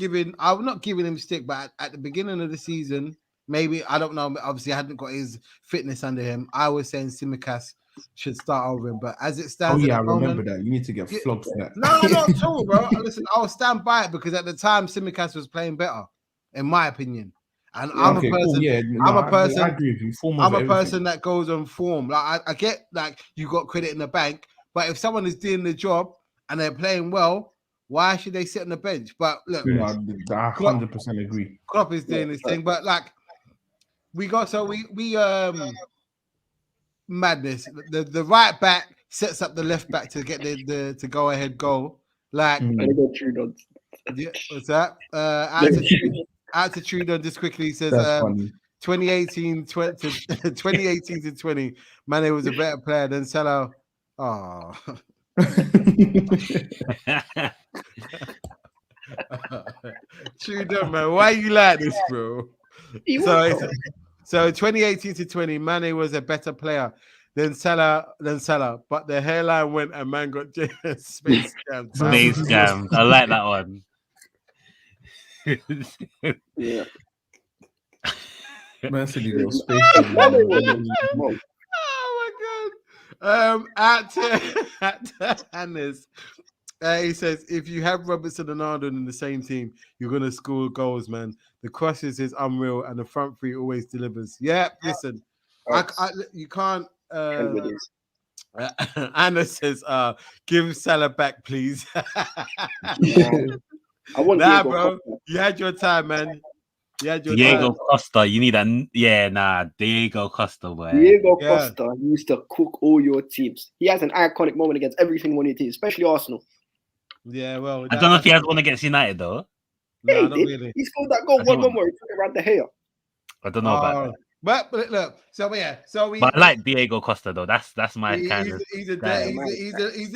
Speaker 1: not giving him stick, but at the beginning of the season, maybe I don't know. Obviously, I hadn't got his fitness under him. I was saying Tsimikas should start over him, but as it stands,
Speaker 5: I remember that. You need to get flogged for that.
Speaker 1: No, not at all, bro. Listen, I'll stand by it because at the time Tsimikas was playing better, in my opinion. And I'm a person. I agree with you. I'm a person that goes on form. Like I get like you got credit in the bank, but if someone is doing the job and they're playing well, why should they sit on the bench? But look,
Speaker 5: I 100% agree.
Speaker 1: Klopp is doing his thing, but like we madness. The right back sets up the left back to get the go ahead goal. Like what's that? Out to Trudon just quickly says 2018 to 20, Mane was a better player than Salah. Oh. Trudon, man, why you like this, bro? So 2018 to 20, Mane was a better player than Salah, but the hairline went and man got space scammed.
Speaker 6: Space scammed. I like that one.
Speaker 7: Yeah.
Speaker 5: Man said he got space.
Speaker 1: Oh my god. At Hannes. He says, if you have Robertson and Arnold in the same team, you're going to score goals, man. The crosses is unreal, and the front three always delivers. Yeah, listen, you can't. Anna says, give Salah back, please.
Speaker 7: I want
Speaker 1: bro. You had your time, man.
Speaker 6: Diego Costa, you need Diego Costa, boy.
Speaker 7: Diego Costa used to cook all your teams. He has an iconic moment against every single one of your teams, especially Arsenal.
Speaker 1: Yeah, well,
Speaker 6: I don't know if he has one against United though.
Speaker 1: No, not really.
Speaker 7: He scored that goal one more. He took it around the hair.
Speaker 6: I don't know about that.
Speaker 1: But look,
Speaker 6: but I like Diego Costa though. That's my kind of.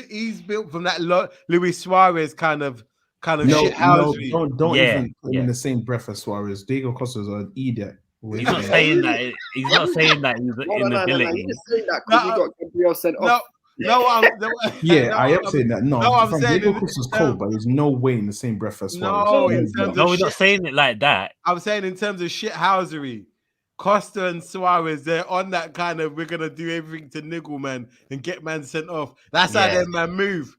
Speaker 1: He's built from that Luis Suarez kind of kind of
Speaker 5: No,
Speaker 1: shit housery.
Speaker 5: don't
Speaker 6: Yeah,
Speaker 5: even put him in
Speaker 6: yeah.
Speaker 5: the same breath as Suarez. Diego Costa's an idiot.
Speaker 6: He's not saying that. He's not saying that he's
Speaker 7: No. You
Speaker 6: inability.
Speaker 7: just saying that because you got Gabriel sent
Speaker 1: No,
Speaker 7: off.
Speaker 5: Yeah,
Speaker 1: no,
Speaker 5: I am saying that. No,
Speaker 1: I'm
Speaker 5: fam,
Speaker 1: saying
Speaker 5: Diego
Speaker 1: in
Speaker 5: Costa's
Speaker 1: terms-
Speaker 5: cold, but there's no way in the same breath as Suarez.
Speaker 1: No, in terms
Speaker 6: No,
Speaker 1: of
Speaker 6: we're not
Speaker 1: shit,
Speaker 6: saying it like that.
Speaker 1: I'm saying in terms of shit housery. Costa and Suarez, they're on that kind of we're gonna do everything to niggle man and get man sent off. That's how
Speaker 6: Yeah.
Speaker 1: them man move.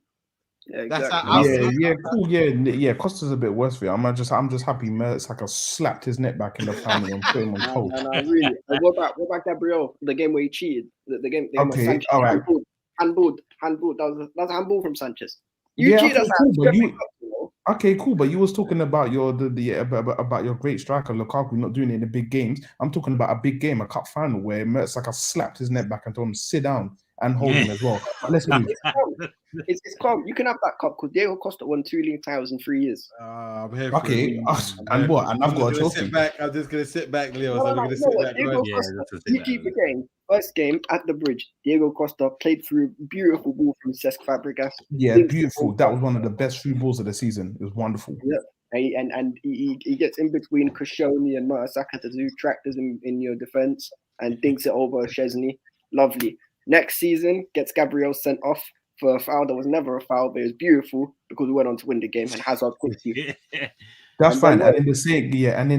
Speaker 7: Yeah,
Speaker 1: That's
Speaker 7: exactly.
Speaker 1: how
Speaker 5: Cool. Yeah. Costa's a bit worse for you. I'm just happy Mertesacker slapped his neck back in the final and put him on cold.
Speaker 7: No, really. And what about Gabriel? The game where he cheated. The game where
Speaker 5: Okay,
Speaker 7: Sanchez
Speaker 5: all right.
Speaker 7: handballed. That was a handball from Sanchez.
Speaker 5: Yeah,
Speaker 7: cheated
Speaker 5: okay,
Speaker 7: us
Speaker 5: cool,
Speaker 7: out.
Speaker 5: but okay, cool. But you was talking about about your great striker Lukaku not doing it in the big games. I'm talking about a big game, a cup final where Mertesacker slapped his neck back and told him sit down and hold him as well. But let's move.
Speaker 7: It's calm. You can have that cup because Diego Costa won 2 league titles in 3 years.
Speaker 1: I'm here
Speaker 5: Okay,
Speaker 1: for it.
Speaker 5: and what? And I've got a trophy.
Speaker 1: I'm just gonna sit back, Leo.
Speaker 7: No,
Speaker 1: I'm
Speaker 7: no,
Speaker 1: gonna
Speaker 7: no,
Speaker 1: sit
Speaker 7: no,
Speaker 1: back.
Speaker 7: Diego
Speaker 1: Right?
Speaker 6: Yeah,
Speaker 7: Costa,
Speaker 6: that's the
Speaker 7: you
Speaker 6: thing,
Speaker 7: keep the
Speaker 6: that-
Speaker 7: game. First game at the bridge, Diego Costa played through beautiful ball from Cesc Fabregas.
Speaker 5: Yeah,
Speaker 7: Thinks
Speaker 5: beautiful.
Speaker 7: the
Speaker 5: That
Speaker 7: ball-
Speaker 5: was one of the best through balls of the season. It was wonderful.
Speaker 7: Yeah. And he gets in between Koscielny and Mertesacker to do tractors in your defense and thinks it over Szczesny. Lovely. Next season, gets Gabriel sent off for a foul that was never a foul, but it was beautiful because we went on to win the game and Hazard cooked you.
Speaker 5: That's
Speaker 7: And
Speaker 5: fine.
Speaker 7: then
Speaker 5: And in the same, and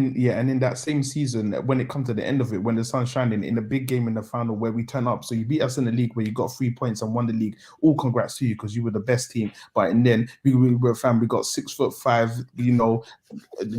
Speaker 5: in that same season, when it comes to the end of it, when the sun's shining, in the big game in the final where we turn up, so you beat us in the league where you got 3 points and won the league. All congrats to you because you were the best team. But and then we got 6'5",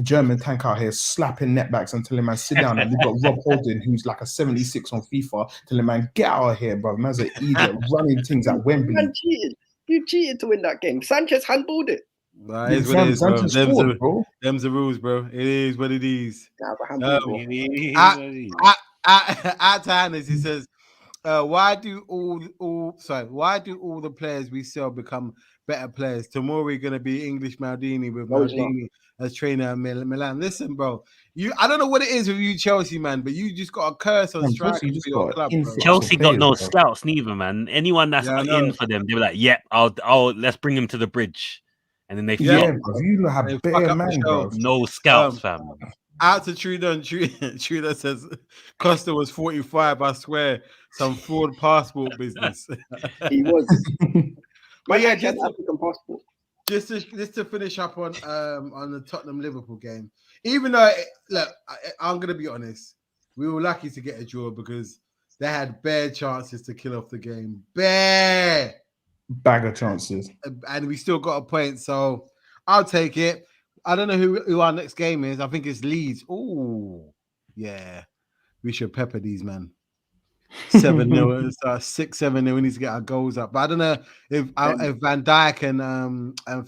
Speaker 5: German tank out here slapping netbacks and telling man sit down, and we got Rob Holding who's like a 76 on FIFA, telling man get out of here, bro. Man's an idiot running things at Wembley.
Speaker 7: Man cheated. You cheated to win that game. Sanchez handballed it.
Speaker 1: Nah, it is what it is, bro.
Speaker 5: Sanchez scored, bro.
Speaker 1: Them's the rules, bro. It is what it is.
Speaker 7: Nah, but handball,
Speaker 1: At Hannes, he says, why do all the players we sell become better players? Tomorrow we're gonna be English Maldini with
Speaker 7: No, it's not.
Speaker 1: Maldini as trainer at Milan. Listen, bro, I don't know what it is with you, Chelsea man, but you just got a curse on
Speaker 5: Man,
Speaker 1: strikers
Speaker 5: Chelsea just
Speaker 1: for your
Speaker 5: got
Speaker 1: club, bro.
Speaker 5: influx.
Speaker 6: Chelsea got no
Speaker 5: Players, bro.
Speaker 6: scouts neither, man. Anyone that's
Speaker 1: Yeah, I know.
Speaker 6: in for them, they were like, "Yep, I'll let's bring him to the bridge," and then they
Speaker 1: Yeah.
Speaker 6: flop.
Speaker 5: Yeah, bro. You have
Speaker 1: They fuck
Speaker 5: bare
Speaker 1: up the
Speaker 5: man,
Speaker 1: show.
Speaker 5: bro.
Speaker 6: No scouts, fam.
Speaker 1: Out to Trudon. Trudon says Costa was 45. I swear, some fraud passport business.
Speaker 7: He was.
Speaker 1: But yeah,
Speaker 7: Man, he had an African passport.
Speaker 1: just to finish up on the Tottenham Liverpool game. Even though I'm gonna be honest, we were lucky to get a draw because they had bare chances to kill off the game, bare,
Speaker 5: Bag of chances.
Speaker 1: and we still got a point. So I'll take it. I don't know who our next game is. I think it's Leeds. Oh, yeah, we should pepper these man. 7-0, 6-7-0. We need to get our goals up. But I don't know if Van Dijk and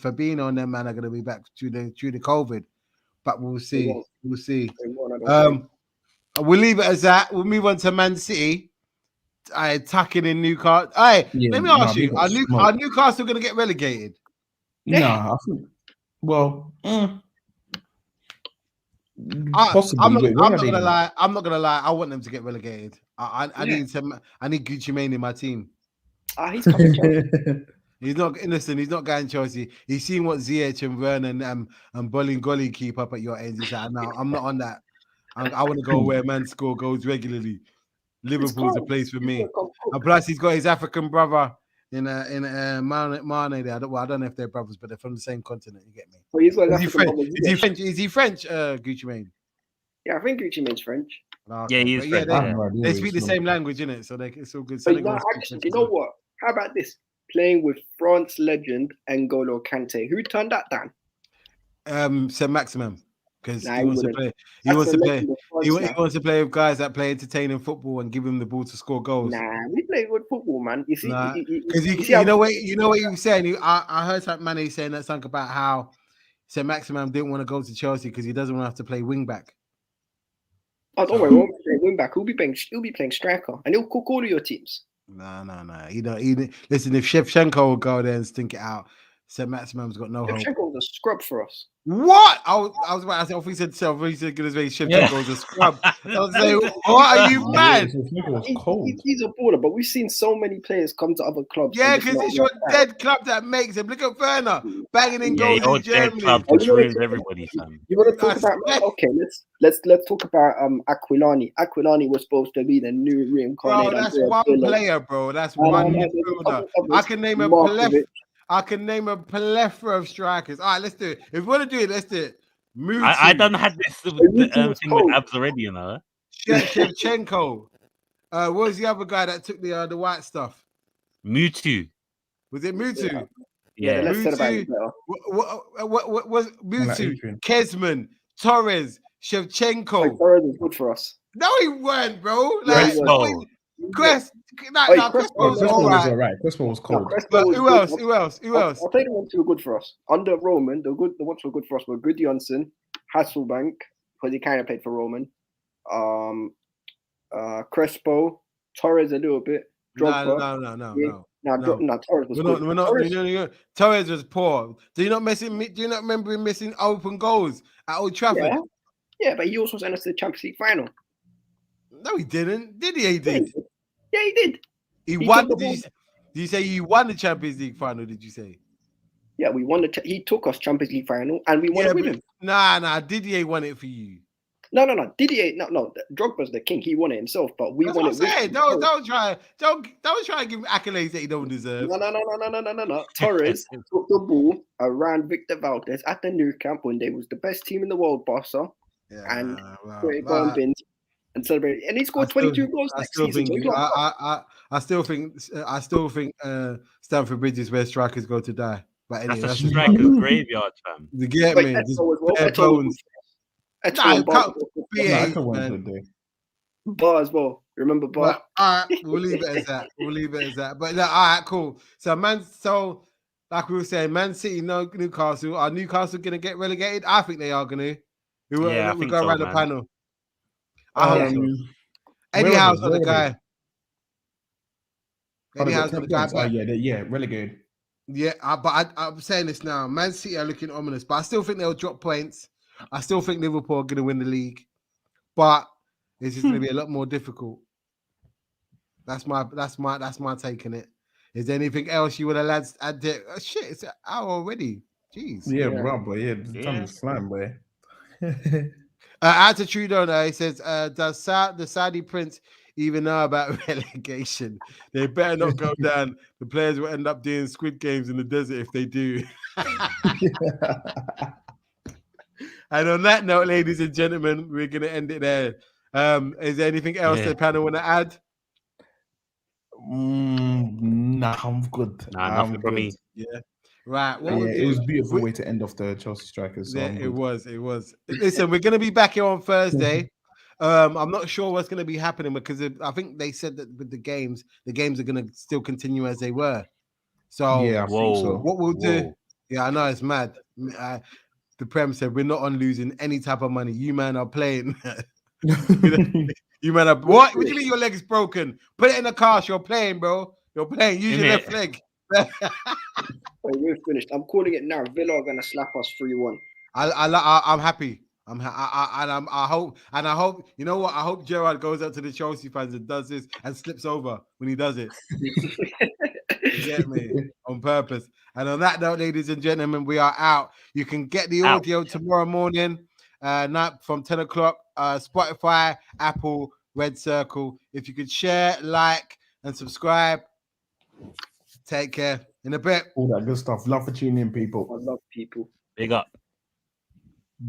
Speaker 1: Fabinho and them man are going to be back through the COVID. But we'll see. We'll see. We'll leave it as that. We'll move on to Man City. Attacking in Newcastle. Let me ask you: Are Newcastle going to get relegated?
Speaker 5: Nah, I think. Well, possibly.
Speaker 1: I'm not gonna lie. I'm not gonna lie. I want them to get relegated. I need Gucci Mane in my team.
Speaker 7: He's coming. Chelsea.
Speaker 1: He's not going Chelsea. He's seen what Ziyech and Vernon and Bolingoli keep up at your ends. He's like, no, I'm not on that. I want to go where man score goals regularly. Liverpool's the place for me. And plus, he's got his African brother in Mane there. I don't know if they're brothers, but they're from the same continent. You get me?
Speaker 7: Well, he's got
Speaker 1: Is he French? Is he French? Gucci Mane.
Speaker 7: Yeah, I think Gucci Mane's French.
Speaker 6: Yeah, he is
Speaker 1: Yeah,
Speaker 6: French.
Speaker 1: they speak the same language, innit? So it's all good.
Speaker 7: But actually, you know what? How about this? Playing with France legend N'Golo Kante. Who turned that down?
Speaker 1: Saint Maximum, because
Speaker 7: Nah,
Speaker 1: he wants to play. He
Speaker 7: That's
Speaker 1: wants
Speaker 7: the
Speaker 1: to play.
Speaker 7: legend of France
Speaker 1: He
Speaker 7: now.
Speaker 1: wants to play with guys that play entertaining football and give him the ball to score goals.
Speaker 7: Nah, we play good football, man. You see,
Speaker 1: Nah,
Speaker 7: because
Speaker 1: you know what he was saying. I heard Mane saying that something about how Saint Maximum didn't want to go to Chelsea because he doesn't want to have to play wing back.
Speaker 7: Oh, don't worry, won't play wing back. He'll be playing striker, and he'll cook all of your teams.
Speaker 1: No. Listen, if Shevchenko will go there and stink it out, St. Maximum's got no hope.
Speaker 7: Shevchenko's a scrub for us.
Speaker 1: What? I was about to say, I think he said self. He said, "Good as way Shevchenko's a scrub." I was saying, "What are you mad?"
Speaker 7: He's a baller, but we've seen so many players come to other clubs.
Speaker 1: Yeah, because it's your dead club that makes him. Look at Werner banging in goals
Speaker 6: your
Speaker 1: in
Speaker 6: dead
Speaker 1: Germany.
Speaker 6: club just ruins everybody, fam.
Speaker 7: You want to talk about? Okay, let's talk about Aquilani. Aquilani was supposed to be the new reincarnated.
Speaker 1: Bro, that's one player, bro. That's one midfielder. I can name a plethora. I can name a plethora of strikers. All right, let's do it. If we want to do it, let's do it.
Speaker 6: I done had this thing with abs already, you know.
Speaker 1: Shevchenko. What was the other guy that took the white stuff?
Speaker 6: Mutu.
Speaker 1: Was it Mutu?
Speaker 6: Yeah.
Speaker 1: Mutu. What was Mutu? Kesman, Torres, Shevchenko.
Speaker 7: Torres is good for us.
Speaker 1: No, he weren't, bro.
Speaker 6: Crespo.
Speaker 5: Crespo was all right. Crespo was cold.
Speaker 1: Who else?
Speaker 7: I'll tell you the ones who were good for us. Under Roman, the ones who were good for us were Gudjonsson, Hasselbank, because he kind of played for Roman. Crespo, Torres a little bit. Drogba. No. Torres was good.
Speaker 1: Torres was poor. Do you not remember him missing open goals at Old Trafford?
Speaker 7: Yeah, but he also sent us to the Champions League final.
Speaker 1: No, he didn't. Did he? He did.
Speaker 7: Yeah, he did.
Speaker 1: He won. Did you say he won the Champions League final? Did you say?
Speaker 7: Yeah, we won he took us Champions League final, and we won it with him.
Speaker 1: Nah. Didier won it for you.
Speaker 7: No. Didier, no. Drogba's the king. He won it himself, but we won it with him.
Speaker 1: Don't try to give him accolades that he don't deserve.
Speaker 7: No. Torres took the ball around Victor Valdez at the Nou Camp when they was the best team in the world, Barca, and put it on bins. And celebrate, and he scored 22 goals next season.
Speaker 1: I still think Stamford Bridge is where strikers go to die. But anyway,
Speaker 6: that's a striker's graveyard, fam.
Speaker 1: You get me?
Speaker 7: Bar as well. Remember Bar?
Speaker 1: All right, we'll leave it as that. But all right, cool. So like we were saying, Man City, no Newcastle. Are Newcastle gonna get relegated? I think they are gonna. We go around the panel. Eddie Howe's not the guy. Eddie Howe's not the guy.
Speaker 5: Relegated.
Speaker 1: Yeah, but I'm saying this now. Man City are looking ominous, but I still think they'll drop points. I still think Liverpool are going to win the league, but it's just going to be a lot more difficult. That's my take on it. Is there anything else you want to lads add to? Oh, shit, it's an hour already. Jeez.
Speaker 5: Yeah, bro. The time is flying, boy.
Speaker 1: Out to Trudeau, he says, does the Saudi prince even know about relegation? They better not go down. The players will end up doing Squid Games in the desert if they do. And on that note, ladies and gentlemen, we're going to end it there. Is there anything else the panel want to add?
Speaker 5: Nah, I'm good.
Speaker 6: Nothing for me.
Speaker 1: Yeah. Right.
Speaker 5: It was a beautiful way to end off the Chelsea strikers. So
Speaker 1: it was. Listen, we're going to be back here on Thursday. I'm not sure what's going to be happening because I think they said that with the games are going to still continue as they were. So
Speaker 5: yeah, I think so.
Speaker 1: What we'll do? Yeah, I know it's mad. The Prem said we're not on losing any type of money. You man are playing. You man are what? What do you mean your leg is broken? Put it in the cast. You're playing, bro. You're playing. Use your left leg.
Speaker 7: We're finished. I'm calling it now. Villa are gonna slap us 3-1.
Speaker 1: I'm happy. I hope you know what? I hope Gerrard goes out to the Chelsea fans and does this and slips over when he does it. You get me? On purpose. And on that note, ladies and gentlemen, we are out. You can get the audio tomorrow morning, night from 10 o'clock. Spotify, Apple, Red Circle. If you could share, like, and subscribe. Take care. In a bit.
Speaker 5: All that good stuff. Love for tuning in, people.
Speaker 7: I love people.
Speaker 6: Big up.